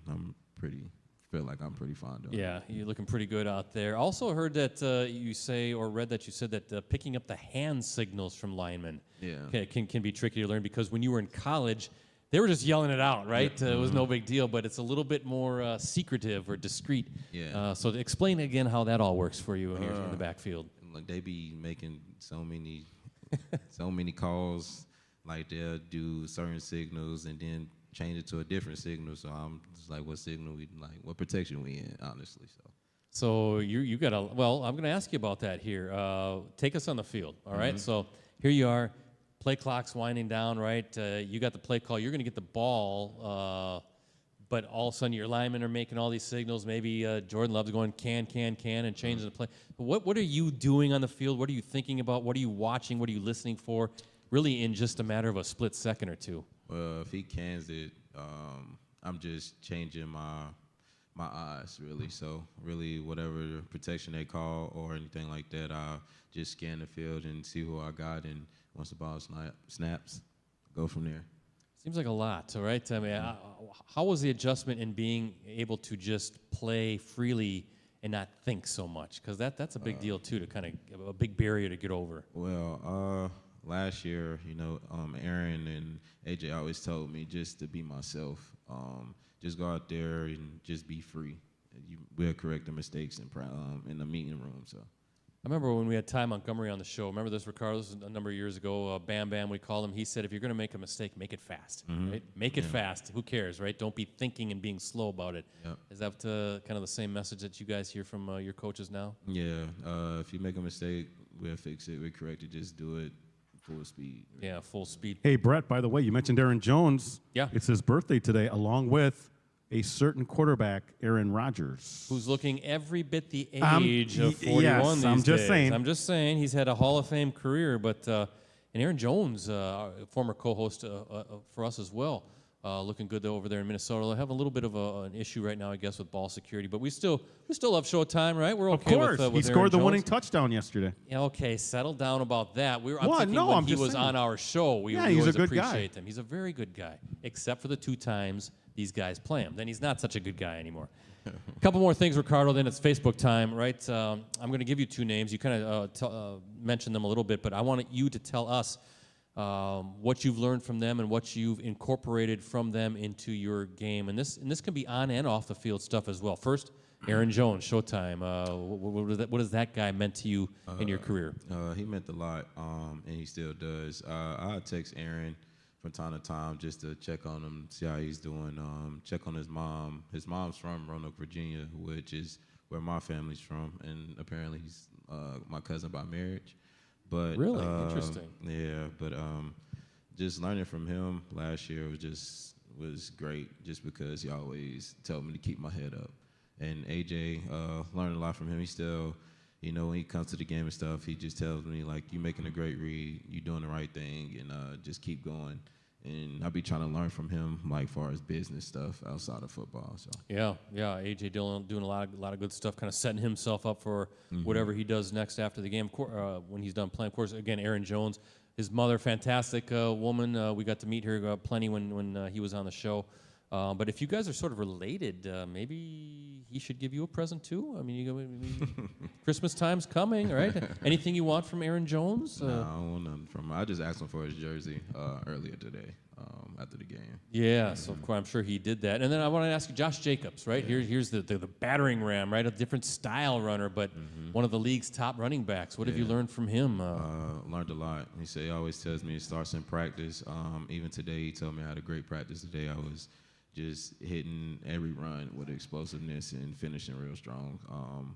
feel like I'm pretty fond of it. Yeah, you're looking pretty good out there. Also heard that you said that picking up the hand signals from linemen can be tricky to learn, because when you were in college, they were just yelling it out, right? Yeah. It was no big deal, but it's a little bit more secretive or discreet. Yeah. So explain again how that all works for you when you're in the backfield. Like, they be making so many calls. Like, they'll do certain signals and then change it to a different signal. So I'm just like, what signal what protection we in, honestly. So you got to, well, I'm going to ask you about that here. Take us on the field, all right? So here you are. Play clock's winding down, right? You got the play call. You're going to get the ball, but all of a sudden your linemen are making all these signals. Maybe Jordan Love's going can, and changing the play. But what are you doing on the field? What are you thinking about? What are you watching? What are you listening for? Really in just a matter of a split second or two. Well, if he cans it, I'm just changing my eyes, really. So really, whatever protection they call or anything like that, I'll just scan the field and see who I got, and once the ball snaps, go from there. Seems like a lot, all right? I mean, how was the adjustment in being able to just play freely and not think so much? Because that's a big deal, too, to kind of a big barrier to get over. Well, last year, Aaron and AJ always told me just to be myself. Just go out there and just be free. We'll correct the mistakes in the meeting room, so. I remember when we had Ty Montgomery on the show. Remember this, Ricardo? This was a number of years ago. Bam Bam, we called him. He said, if you're going to make a mistake, make it fast. Right? Make it fast. Who cares, right? Don't be thinking and being slow about it. Yep. Is that kind of the same message that you guys hear from your coaches now? Yeah. If you make a mistake, we'll fix it. We'll correct it. Just do it full speed. Yeah, full speed. Hey, Brett, by the way, you mentioned Aaron Jones. Yeah. It's his birthday today, along with a certain quarterback, Aaron Rodgers. Who's looking every bit the age of 41 yes, these I'm just days. saying. I'm just saying he's had a Hall of Fame career, but and Aaron Jones, former co-host for us as well, looking good over there in Minnesota. They have a little bit of an issue right now, I guess, with ball security, but we still love Showtime, right? We're okay Of course, with he Aaron scored the Jones. winning touchdown yesterday. Yeah, okay, settle down about that. I'm What? thinking No, when I'm he just was saying. on our show, we Yeah, always he's a good guy. appreciate him. He's a very good guy, except for the 2 times these guys play him. Then he's not such a good guy anymore. A couple more things, Ricardo, then it's Facebook time, right? I'm going to give you 2 names. You kind of mentioned them a little bit, but I want you to tell us what you've learned from them and what you've incorporated from them into your game. And this can be on and off the field stuff as well. First, Aaron Jones, Showtime. What has that guy meant to you in your career? He meant a lot, and he still does. I text Aaron from time to time just to check on him, see how he's doing, check on his mom. His mom's from Roanoke, Virginia, which is where my family's from, and apparently he's my cousin by marriage. But Really? Interesting. Yeah, but just learning from him last year was great, just because he always told me to keep my head up. And AJ, learned a lot from him. He still, when he comes to the game and stuff, he just tells me, like, you're making a great read, you're doing the right thing, and just keep going. And I'll be trying to learn from him, like, far as business stuff outside of football. So Yeah, AJ Dillon doing a lot of good stuff, kind of setting himself up for whatever he does next after the game. When he's done playing, of course, again, Aaron Jones, his mother, fantastic woman. We got to meet her plenty when he was on the show. But if you guys are sort of related, maybe he should give you a present too. I mean, Christmas time's coming, right? Anything you want from Aaron Jones? No, I don't want nothing from him. I just asked him for his jersey earlier today after the game. Yeah, so of course I'm sure he did that. And then I want to ask you, Josh Jacobs, right? Yeah. Here's the battering ram, right? A different style runner, but one of the league's top running backs. What have you learned from him? Learned a lot. He always tells me it starts in practice. Even today, he told me I had a great practice today. I was just hitting every run with explosiveness and finishing real strong.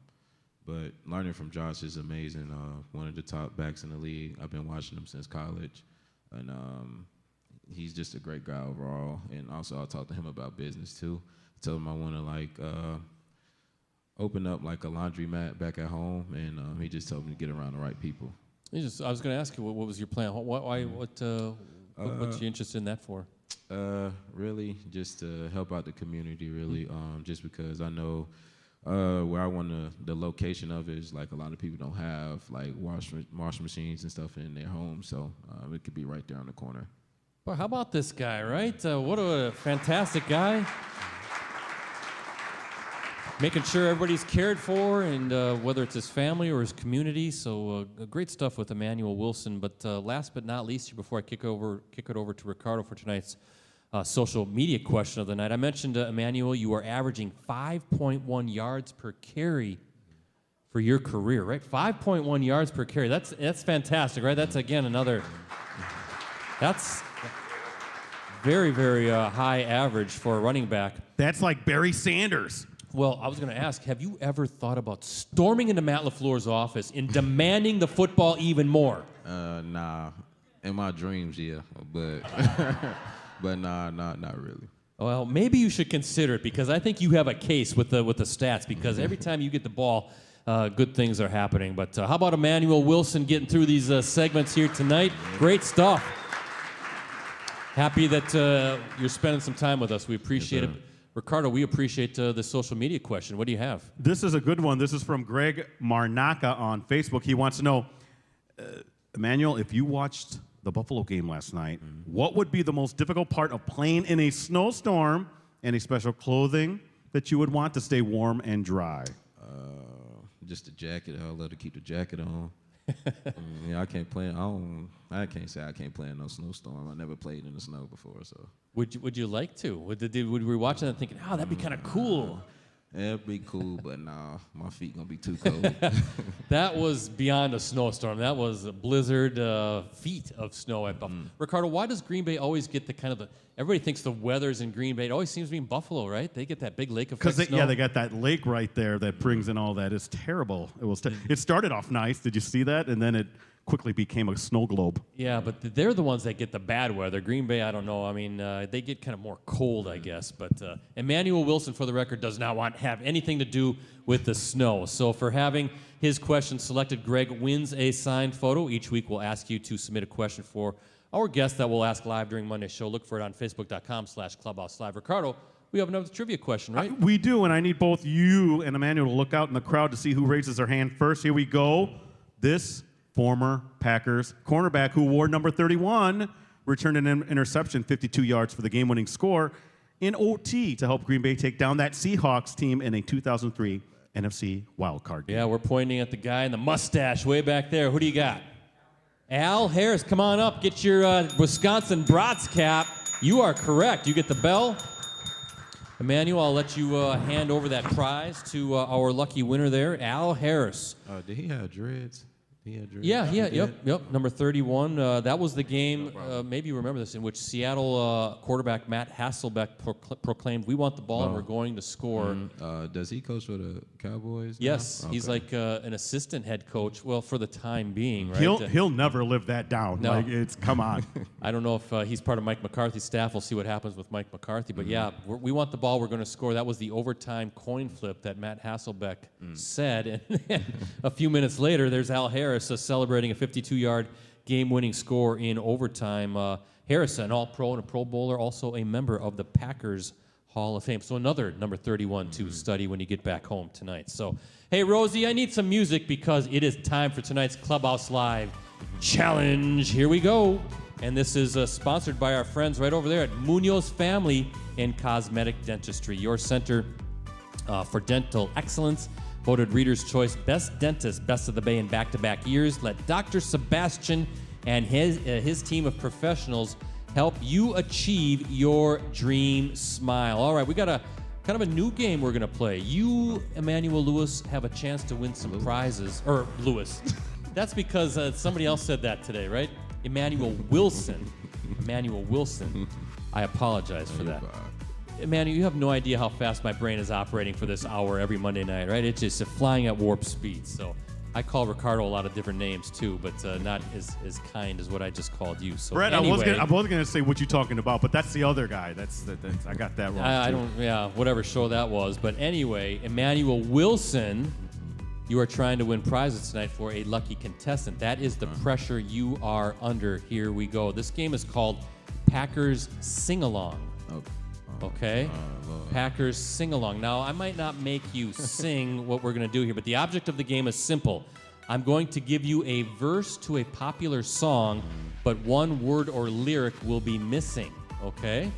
But learning from Josh is amazing. One of the top backs in the league. I've been watching him since college. And he's just a great guy overall. And also I talked to him about business too. I told him I want to open up like a laundromat back at home. And he just told me to get around the right people. I was going to ask you, what was your plan? What's you interested in that for? Really, just to help out the community, really. Just because I know where I want the location of it is like a lot of people don't have like wash machines and stuff in their homes, so it could be right there on the corner. Well, how about this guy, right? What a fantastic guy. Making sure everybody's cared for, and whether it's his family or his community. So great stuff with Emanuel Wilson. But last but not least, before I kick it over to Ricardo for tonight's social media question of the night, I mentioned, Emanuel, you are averaging 5.1 yards per carry for your career, right? 5.1 yards per carry. That's fantastic, right? That's, again, that's very, very high average for a running back. That's like Barry Sanders. Well, I was going to ask, have you ever thought about storming into Matt LaFleur's office and demanding the football even more? Nah. In my dreams, yeah. But but nah, not really. Well, maybe you should consider it, because I think you have a case with the stats, because every time you get the ball, good things are happening. But how about Emanuel Wilson getting through these segments here tonight? Great stuff. Happy that you're spending some time with us. We appreciate it. Ricardo, we appreciate the social media question. What do you have? This is a good one. This is from Greg Marnaka on Facebook. He wants to know, Emanuel, if you watched the Buffalo game last night, what would be the most difficult part of playing in a snowstorm? Any special clothing that you would want to stay warm and dry? Just a jacket. I love to keep the jacket on. I can't play. I can't say I can't play in no snowstorm. I never played in the snow before, so. Would you like to? Would we watching that thinking, oh, that'd be kind of cool? It'd be cool, but nah, my feet gonna be too cold. That was beyond a snowstorm. That was a blizzard, feet of snow at Buffalo. Ricardo, why does Green Bay always get everybody thinks the weather's in Green Bay. It always seems to be in Buffalo, right? They get that big lake effect snow. Because they got that lake right there that brings in all that. It's terrible. It started off nice. Did you see that? And then it quickly became a snow globe. Yeah, but they're the ones that get the bad weather. Green Bay, I don't know. I mean, they get kind of more cold, I guess. But Emanuel Wilson, for the record, does not have anything to do with the snow. So for having his question selected, Greg wins a signed photo. Each week we'll ask you to submit a question for our guest that we'll ask live during Monday's show. Look for it on Facebook.com/Clubhouse Live. Ricardo, we have another trivia question, right? We do, and I need both you and Emanuel to look out in the crowd to see who raises their hand first. Here we go. This former Packers cornerback who wore number 31 returned an interception, 52 yards for the game-winning score in OT to help Green Bay take down that Seahawks team in a 2003 NFC wildcard game. Yeah, we're pointing at the guy in the mustache way back there. Who do you got? Al Harris, come on up. Get your Wisconsin Brats cap. You are correct. You get the bell. Emanuel, I'll let you hand over that prize to our lucky winner there, Al Harris. Did he have dreads? Yep. Number 31. That was the game, maybe you remember this, in which Seattle quarterback Matt Hasselbeck proclaimed, "We want the ball and we're going to score." Does he coach for the Cowboys now? Yes, Okay. he's like an assistant head coach. Well, for the time being, right? He'll never live that down. No. Come on. I don't know if he's part of Mike McCarthy's staff. We'll see what happens with Mike McCarthy. But yeah, we want the ball. We're going to score. That was the overtime coin flip that Matt Hasselbeck said. And a few minutes later, there's Al Harris celebrating a 52-yard game-winning score in overtime. Harris, an All-Pro and a Pro Bowler, also a member of the Packers Hall of Fame. So another number 31 to study when you get back home tonight. So, hey, Rosie, I need some music because it is time for tonight's Clubhouse Live Challenge. Here we go. And this is sponsored by our friends right over there at Munoz Family and Cosmetic Dentistry, your center for dental excellence. Voted Reader's Choice Best Dentist, Best of the Bay in back-to-back years. Let Dr. Sebastian and his team of professionals help you achieve your dream smile. All right, we got a kind of a new game we're going to play. You, Emanuel Lewis, have a chance to win some prizes. Or Lewis. That's because somebody else said that today, right? Emanuel Wilson. Emanuel Wilson. I apologize for that. Emmanuel, you have no idea how fast my brain is operating for this hour every Monday night, right? It's just flying at warp speed. So I call Ricardo a lot of different names too, but not as kind as what I just called you. So Brett, anyway, I was going to say what you're talking about, but that's the other guy. That's I got that wrong. I don't, whatever show that was. But anyway, Emanuel Wilson, you are trying to win prizes tonight for a lucky contestant. That is the pressure you are under. Here we go. This game is called Packers Sing-Along. Okay? Lord. Packers Sing-Along. Now, I might not make you sing what we're going to do here, but the object of the game is simple. I'm going to give you a verse to a popular song, but one word or lyric will be missing, okay?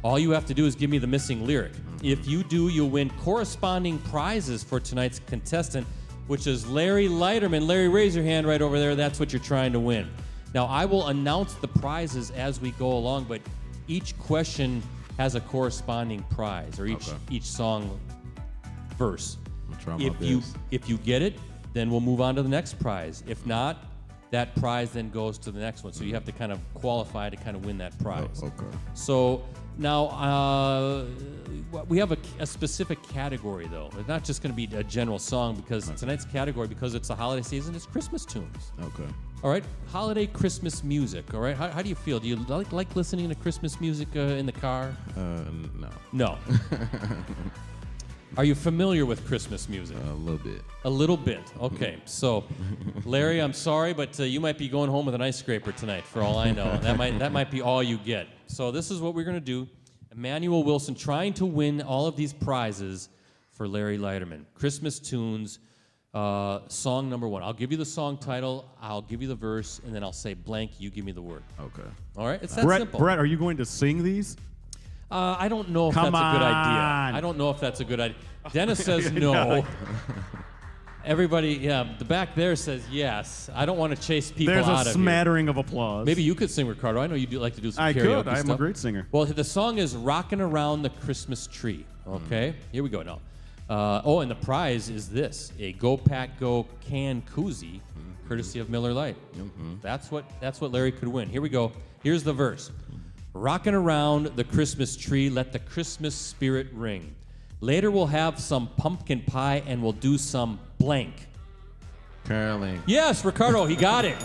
All you have to do is give me the missing lyric. If you do, you'll win corresponding prizes for tonight's contestant, which is Larry Leiterman. Larry, raise your hand right over there. That's what you're trying to win. Now, I will announce the prizes as we go along, but each question has a corresponding prize, or each song verse. I'm trying my best. If you get it, then we'll move on to the next prize. If not, that prize then goes to the next one. So you have to kind of qualify to kind of win that prize. Okay. So now we have a specific category, though. It's not just going to be a general song, because tonight's category, because it's the holiday season, is Christmas tunes. Okay. All right, holiday Christmas music. All right, how do you feel? Do you like listening to Christmas music in the car? No. No. Are you familiar with Christmas music? A little bit. A little bit. Okay. So, Larry, I'm sorry, but you might be going home with an ice scraper tonight, for all I know. That might be all you get. So this is what we're going to do. Emanuel Wilson trying to win all of these prizes for Larry Leiterman. Christmas tunes, song number 1. I'll give you the song title, I'll give you the verse, and then I'll say blank, you give me the word. Okay. All right? It's that simple. Brett, are you going to sing these? I don't know if Come that's a good idea. on. I don't know if that's a good idea. Dennis says no. Everybody, yeah, the back there says yes. I don't want to chase people There's out a of here. smattering of applause. Maybe you could sing, Ricardo. I know you do like to do some I karaoke could. I'm stuff. a great singer. Well, the song is "Rockin' Around the Christmas Tree." Okay, here we go now. And the prize is this: a Go Pack Go can koozie, courtesy of Miller Lite. That's what Larry could win. Here we go. Here's the verse: "Rockin' around the Christmas tree, let the Christmas spirit ring. Later we'll have some pumpkin pie and we'll do some blank." Caroling. Yes, Ricardo, he got it.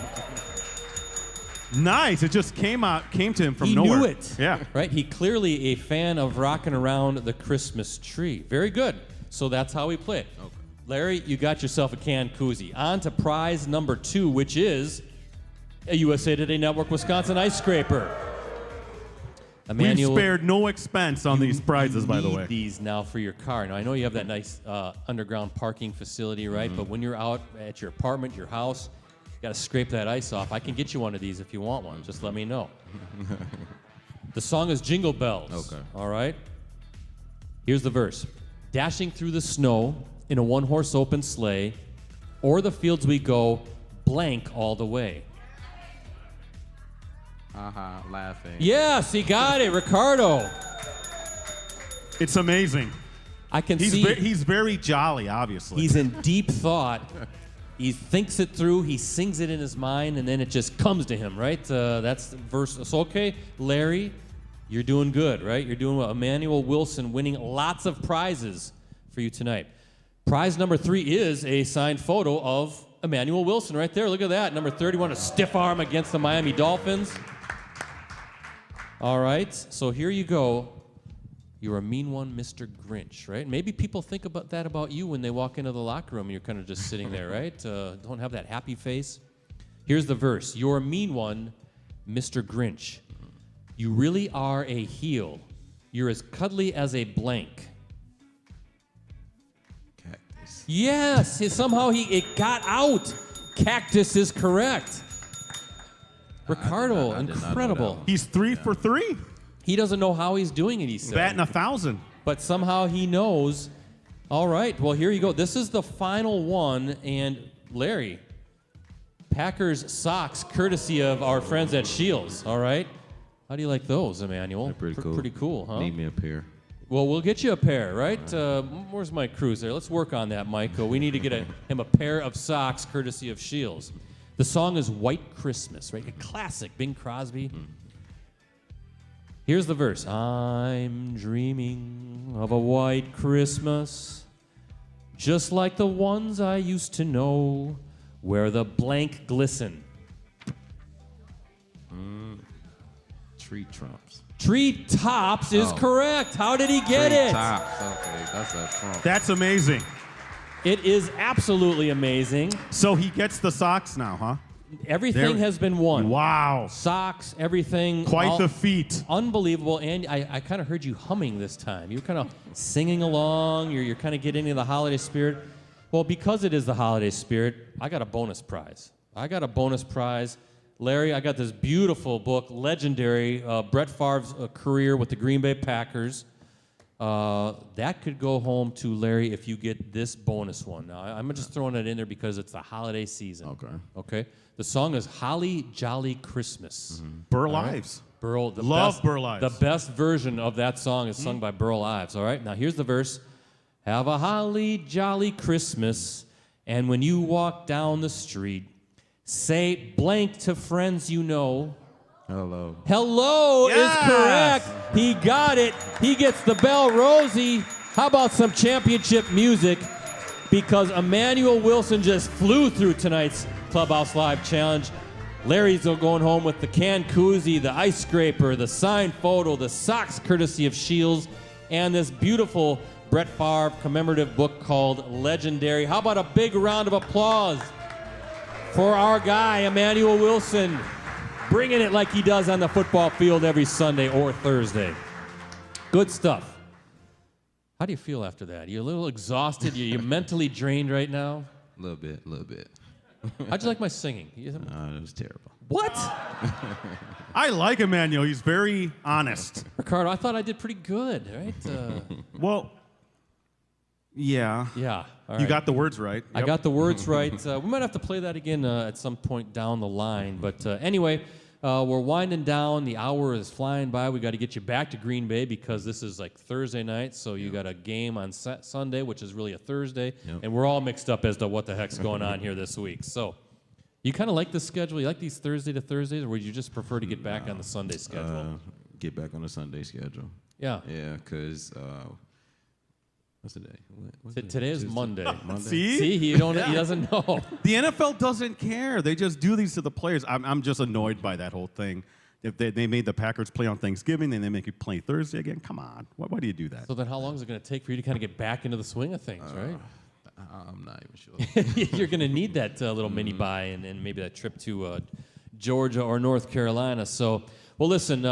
Nice. It just came to him from He nowhere. knew it. Yeah. Right? He clearly a fan of rocking around the Christmas tree. Very good. So that's how we play it. Okay. Larry, you got yourself a canned koozie. On to prize number 2, which is a USA Today Network Wisconsin ice scraper. We've spared no expense on these prizes, by the way. You need these now for your car. Now, I know you have that nice underground parking facility, right? But when you're out at your apartment, your house, you got to scrape that ice off. I can get you one of these if you want one. Just let me know. The song is Jingle Bells. Okay. All right? Here's the verse. Dashing through the snow in a one-horse open sleigh, o'er the fields we go, blank all the way. Laughing. Yes, he got it, Ricardo. It's amazing. I can He's see he's very jolly, obviously. he's in deep thought. He thinks it through. He sings it in his mind, and then it just comes to him, right? That's the verse. So, okay, Larry, you're doing good, right? You're doing well. Emanuel Wilson winning lots of prizes for you tonight. Prize number 3 is a signed photo of Emanuel Wilson right there. Look at that. Number 31, a stiff arm against the Miami Dolphins. All right, so here you go. You're a mean one, Mr. Grinch, right? Maybe people think about that about you when they walk into the locker room and you're kind of just sitting there, right? Don't have that happy face. Here's the verse. You're a mean one, Mr. Grinch. You really are a heel. You're as cuddly as a blank. Cactus. Yes, somehow it got out. Cactus is correct. Ricardo, I did not know incredible. that one. He's 3 for 3. He doesn't know how he's doing it, he said. Batting 1,000. But somehow he knows. All right, well, here you go. This is the final one. And Larry, Packers socks, courtesy of our friends at Shields. All right? How do you like those, Emanuel? They're pretty cool. Pretty cool, huh? Need me a pair. Well, we'll get you a pair, right? Where's Mike Cruz there? Let's work on that, Mike. We need to get him a pair of socks, courtesy of Shields. The song is White Christmas, right? A classic, Bing Crosby. Here's the verse. I'm dreaming of a white Christmas, just like the ones I used to know, where the blank glisten. Tree trumps. Tree tops is correct. How did he get it? Tops. Okay, that's a trump. That's amazing. It is absolutely amazing. So he gets the socks now, huh? Everything has been won. Wow. Socks, everything. Quite the feat. Unbelievable. And I kind of heard you humming this time. You're kind of singing along. You're kind of getting into the holiday spirit. Well, because it is the holiday spirit, I got a bonus prize. Larry, I got this beautiful book, legendary, Brett Favre's career with the Green Bay Packers. That could go home to Larry if you get this bonus one. Now, I'm just throwing it in there because it's the holiday season. Okay. The song is Holly Jolly Christmas. Burl Ives. Burl, Love Burl Ives. The best version of that song is sung by Burl Ives. All right. Now here's the verse. Have a holly jolly Christmas, and when you walk down the street, say blank to friends you know. Hello. Hello Yes! is correct. He got it. He gets the bell. Rosie, how about some championship music? Because Emanuel Wilson just flew through tonight's Clubhouse Live Challenge. Larry's going home with the can koozie, the ice scraper, the signed photo, the socks courtesy of Shields, and this beautiful Brett Favre commemorative book called Legendary. How about a big round of applause for our guy, Emanuel Wilson, bringing it like he does on the football field every Sunday or Thursday. Good stuff. How do you feel after that? You're a little exhausted? You're mentally drained right now? A little bit. How'd you like my singing? It was terrible. What? I like Emanuel. He's very honest. Ricardo, I thought I did pretty good, right? Well, yeah. Yeah. All right. You got the words right. I got the words right. We might have to play that again at some point down the line. But anyway, we're winding down. The hour is flying by. We got to get you back to Green Bay because this is like Thursday night. So you got a game on Sunday, which is really a Thursday. And we're all mixed up as to what the heck's going on here this week. So you kind of like the schedule? You like these Thursday to Thursdays, or would you just prefer to get back on the Sunday schedule? Get back on the Sunday schedule. Yeah. Yeah, because what's the day? Today is Monday. See? He doesn't know. The NFL doesn't care. They just do these to the players. I'm just annoyed by that whole thing. If they made the Packers play on Thanksgiving, then they make it play Thursday again. Come on. Why do you do that? So then how long is it going to take for you to kind of get back into the swing of things, right? I'm not even sure. You're going to need that little mini buy and maybe that trip to Georgia or North Carolina. So, well, listen,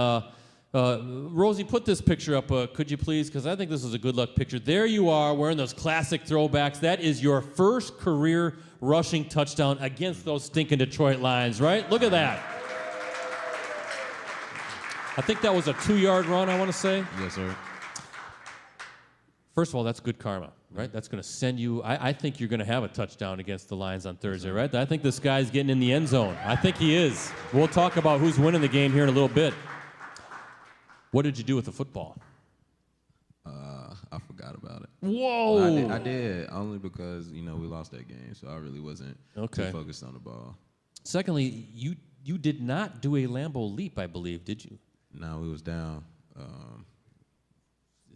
Rosie, put this picture up, could you please? Because I think this is a good luck picture. There you are wearing those classic throwbacks. That is your first career rushing touchdown against those stinking Detroit Lions, right? Look at that. I think that was a 2-yard run, I want to say. Yes, sir. First of all, that's good karma, right? That's going to send you. I think you're going to have a touchdown against the Lions on Thursday, right? I think this guy's getting in the end zone. I think he is. We'll talk about who's winning the game here in a little bit. What did you do with the football? I forgot about it. Whoa! I did only because we lost that game, so I really wasn't too focused on the ball. Secondly, you did not do a Lambeau leap, I believe, did you? No, we was down.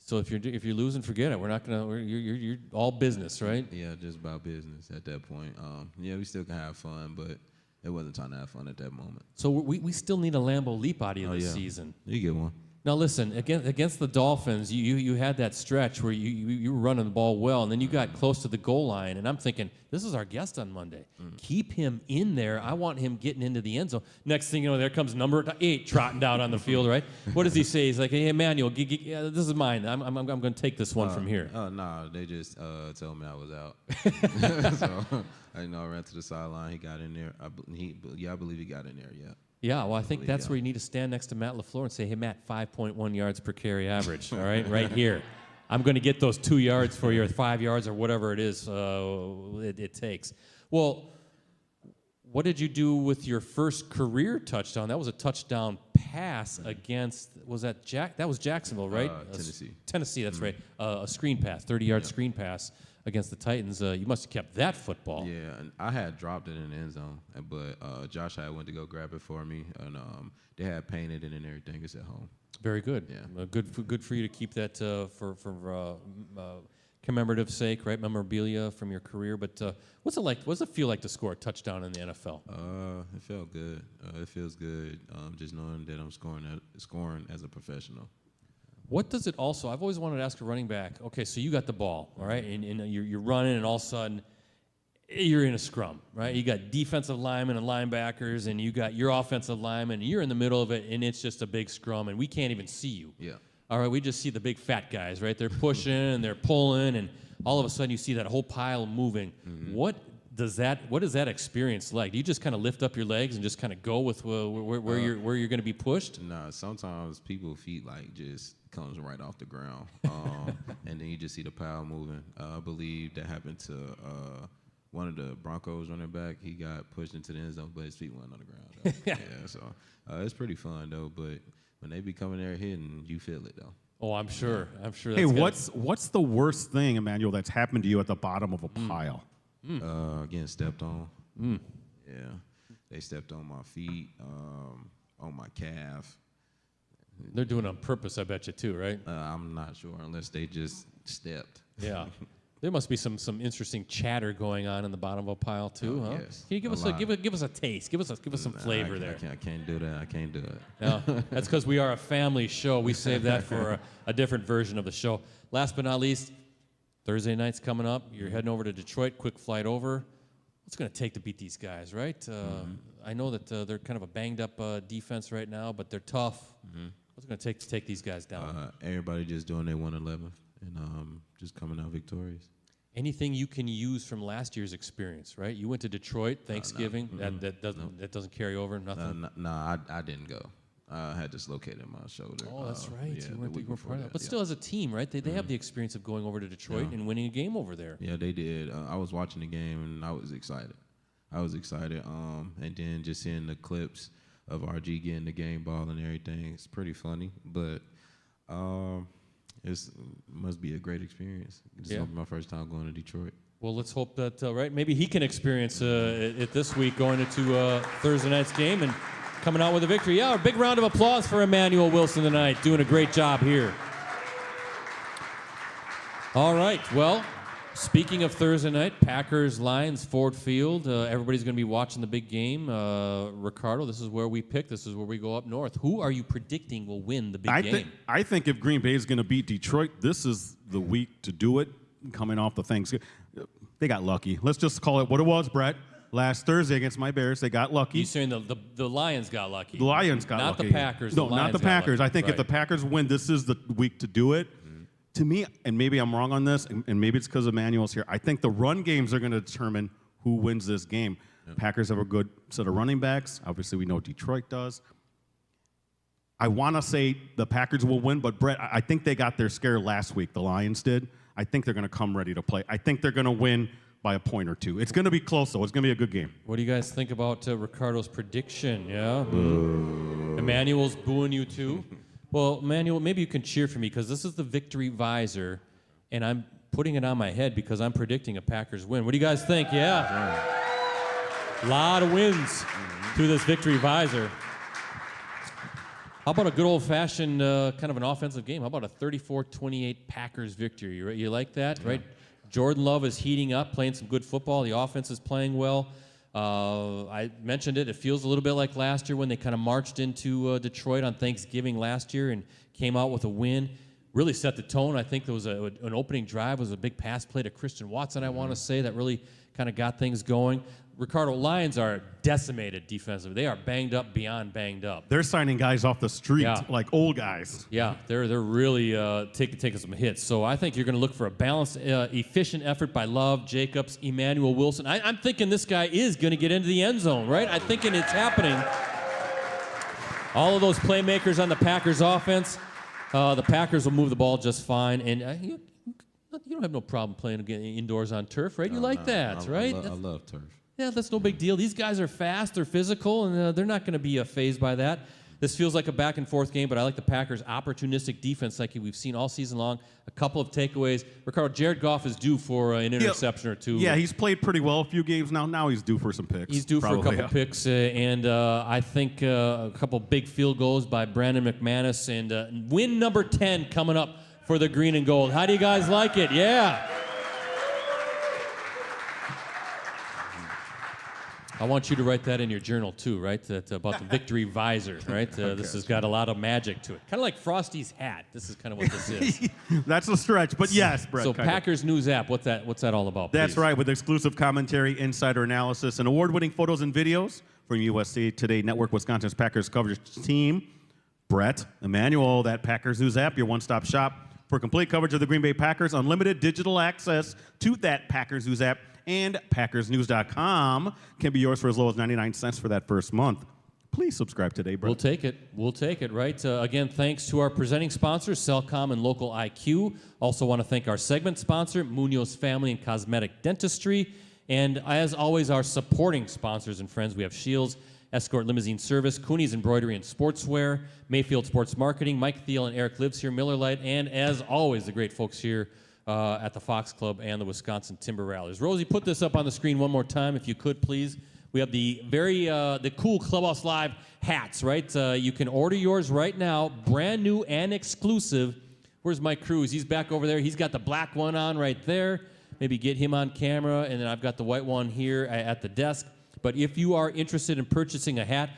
So if you're losing, forget it. We're not gonna. You're all business, right? Yeah, just about business at that point. Yeah, we still can have fun, but it wasn't time to have fun at that moment. So we still need a Lambeau leap out of you this season. You get one. Now listen, against the Dolphins, you had that stretch where you were running the ball well, and then you got close to the goal line, and I'm thinking, this is our guest on Monday. Keep him in there. I want him getting into the end zone. Next thing you know, there comes number 8 trotting down on the field, right? What does he say? He's like, hey, Emmanuel, this is mine. I'm going to take this one from here. Oh, no, they just told me I was out. So, I ran to the sideline. He got in there. I believe he got in there, yeah. Yeah, well, I think that's where you need to stand next to Matt LaFleur and say, hey, Matt, 5.1 yards per carry average, all right here. I'm going to get those 2 yards for you, or 5 yards, or whatever it is it takes. Well, what did you do with your first career touchdown? That was a touchdown pass against, that was Jacksonville, right? Tennessee. Tennessee, that's right. A screen pass, 30-yard screen pass against the Titans. You must have kept that football. Yeah, and I had dropped it in the end zone, but Josh had went to go grab it for me, and they had painted it and everything. It's at home. Very good. Yeah. Good for you to keep that for commemorative sake, right? Memorabilia from your career. But what's it like? What does it feel like to score a touchdown in the NFL? It felt good. It feels good just knowing that I'm scoring as a professional. What does it also? I've always wanted to ask a running back. Okay, so you got the ball, all right, and you're running, and all of a sudden, you're in a scrum, right? You got defensive linemen and linebackers, and you got your offensive linemen, and you're in the middle of it, and it's just a big scrum, and we can't even see you. Yeah. All right, we just see the big fat guys, right? They're pushing and they're pulling, and all of a sudden you see that whole pile moving. What is that experience like? Do you just kind of lift up your legs and just kind of go with where you're going to be pushed? Nah, sometimes people's feet like just comes right off the ground, and then you just see the pile moving. I believe that happened to one of the Broncos running back. He got pushed into the end zone, but his feet went on the ground. Yeah, so it's pretty fun though. But when they be coming there hitting, you feel it though. Oh, I'm sure. I'm sure. Hey, That's what's the worst thing, Emmanuel, that's happened to you at the bottom of a pile? Getting stepped on. Yeah, they stepped on my feet, on my calf. They're doing it on purpose, I bet you too, right? I'm not sure unless they just stepped. Yeah. There must be some interesting chatter going on in the bottom of a pile too, huh? Yes, Can you give us a taste? Give us some flavor there. I can't do that. I can't do it. No, that's because we are a family show. We save that for a different version of the show. Last but not least, Thursday night's coming up. You're heading over to Detroit. Quick flight over. What's it going to take to beat these guys, right? I know that they're kind of a banged-up defense right now, but they're tough. What's it going to take these guys down? Everybody just doing their 111 and just coming out victorious. Anything you can use from last year's experience, right? You went to Detroit, Thanksgiving. That doesn't carry over. Nothing. I didn't go. I had dislocated my shoulder. Oh, that's right. Yeah, You were part of that. But yeah. still, as a team, right? They have the experience of going over to Detroit and winning a game over there. Yeah, they did. I was watching the game and I was excited. And then just seeing the clips of RG getting the game ball and everything, it's pretty funny. But it must be a great experience. This is my first time going to Detroit. Well, let's hope that, right, maybe he can experience it this week going into Thursday night's game and coming out with a victory. Yeah, a big round of applause for Emanuel Wilson tonight, doing a great job here. All right, well, speaking of Thursday night, Packers, Lions, Ford Field. Everybody's going to be watching the big game. Ricardo, this is where we pick. This is where we go up north. Who are you predicting will win the big game? I think if Green Bay is going to beat Detroit, this is the week to do it. Coming off the Thanksgiving, they got lucky. Let's just call it what it was, Brett. Last Thursday against my Bears, they got lucky. You're saying the Lions got lucky. The Lions got lucky. lucky. Not the Packers. No, not the Packers. I think if the Packers win, this is the week to do it. To me, and maybe I'm wrong on this, and maybe it's because Emmanuel's here, I think the run games are going to determine who wins this game. Packers have a good set of running backs. Obviously, we know Detroit does. I want to say the Packers will win, but Brett, I think they got their scare last week. The Lions did. I think they're going to come ready to play. I think they're going to win by a point or two. It's going to be close, though. It's going to be a good game. What do you guys think about Ricardo's prediction? Yeah? Emmanuel's booing you, too? Well, Emmanuel, maybe you can cheer for me, because this is the victory visor, and I'm putting it on my head because I'm predicting a Packers win. What do you guys think? Yeah. A lot of wins through this victory visor. How about a good old-fashioned kind of an offensive game? How about a 34-28 Packers victory? You like that, right? Jordan Love is heating up, playing some good football. The offense is playing well. I mentioned it. It feels a little bit like last year when they kind of marched into Detroit on Thanksgiving last year and came out with a win. Really set the tone. I think there was an opening drive. It was a big pass play to Christian Watson, I want to say, that really kind of got things going. Ricardo, Lions are decimated defensively. They are banged up beyond banged up. They're signing guys off the street, like old guys. Yeah, they're really taking some hits. So I think you're going to look for a balanced, efficient effort by Love, Jacobs, Emanuel Wilson. I'm thinking this guy is going to get into the end zone, right? I'm thinking it's happening. All of those playmakers on the Packers offense, the Packers will move the ball just fine. And you don't have no problem playing indoors on turf, right? You like that, right? I love turf. Yeah, that's no big deal. These guys are fast, they're physical, and they're not going to be fazed by that. This feels like a back-and-forth game, but I like the Packers' opportunistic defense like we've seen all season long. A couple of takeaways. Ricardo, Jared Goff is due for an interception or two. Yeah, he's played pretty well a few games now. Now he's due for some picks. He's due for a couple picks, and I think a couple big field goals by Brandon McManus, and win number 10 coming up for the green and gold. How do you guys like it? Yeah. I want you to write that in your journal too, right? About the victory visor, right? This has got a lot of magic to it. Kind of like Frosty's hat. This is kind of what this is. That's a stretch, but yes, Brett. So Packers News app, what's that all about? That's please? right, with exclusive commentary, insider analysis, and award-winning photos and videos from USA Today Network, Wisconsin's Packers coverage team. Brett, Emanuel, that Packers News app, your one-stop shop for complete coverage of the Green Bay Packers, unlimited digital access to that Packers News app, and PackersNews.com can be yours for as low as 99 cents for that first month. Please subscribe today, Brett. We'll take it, right? Again, thanks to our presenting sponsors, Cellcom and Local IQ. Also want to thank our segment sponsor, Munoz Family and Cosmetic Dentistry. And as always, our supporting sponsors and friends. We have Shields, Escort Limousine Service, Cooney's Embroidery and Sportswear, Mayfield Sports Marketing, Mike Thiel and Eric Lives here, Miller Lite, and as always, the great folks here at the Fox Club and the Wisconsin Timber Rattlers. Rosie, put this up on the screen one more time, if you could, please. We have the the cool Clubhouse Live hats, right? You can order yours right now, brand new and exclusive. Where's Mike Cruz? He's back over there. He's got the black one on right there. Maybe get him on camera, and then I've got the white one here at the desk. But if you are interested in purchasing a hat,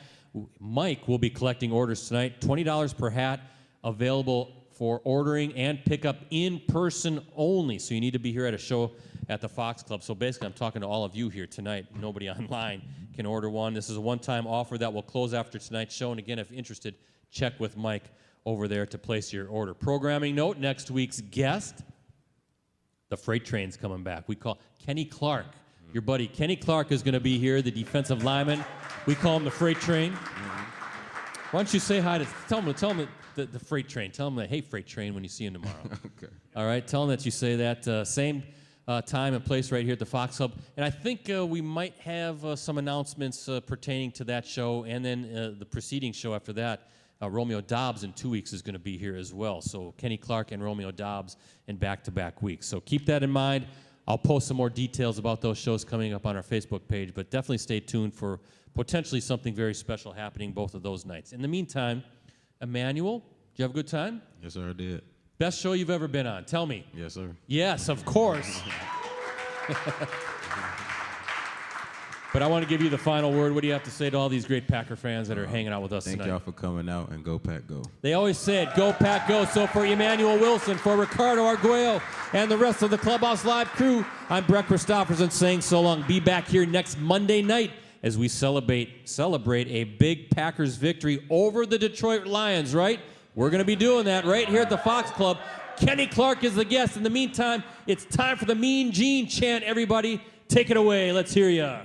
Mike will be collecting orders tonight. $20 per hat, available for ordering and pickup in person only. So you need to be here at a show at the Fox Club. So basically, I'm talking to all of you here tonight. Nobody online can order one. This is a one-time offer that will close after tonight's show. And again, if interested, check with Mike over there to place your order. Programming note, next week's guest, the freight train's coming back. We call Kenny Clark. Your buddy Kenny Clark is going to be here, the defensive lineman. We call him the freight train. Why don't you say hi to, tell him the freight train. Tell him that, hey, freight train, when you see him tomorrow. Okay. All right, tell him that you say that. Same time and place right here at the Fox Club. And I think we might have some announcements pertaining to that show, and then the preceding show after that. Romeo Dobbs in 2 weeks is going to be here as well. So Kenny Clark and Romeo Dobbs in back-to-back weeks. So keep that in mind. I'll post some more details about those shows coming up on our Facebook page, but definitely stay tuned for potentially something very special happening both of those nights. In the meantime, Emanuel, did you have a good time? Yes, sir, I did. Best show you've ever been on. Tell me. Yes, sir. Yes, of course. But I want to give you the final word. What do you have to say to all these great Packer fans that are hanging out with us Thank tonight? y'all for coming out, and go Pack go. They always said, go Pack go. So for Emanuel Wilson, for Ricardo Arguello, and the rest of the Clubhouse Live crew, I'm Brett Christopherson saying so long. Be back here next Monday night as we celebrate a big Packers victory over the Detroit Lions, right? We're going to be doing that right here at the Fox Club. Kenny Clark is the guest. In the meantime, it's time for the Mean Gene chant, everybody. Take it away. Let's hear ya.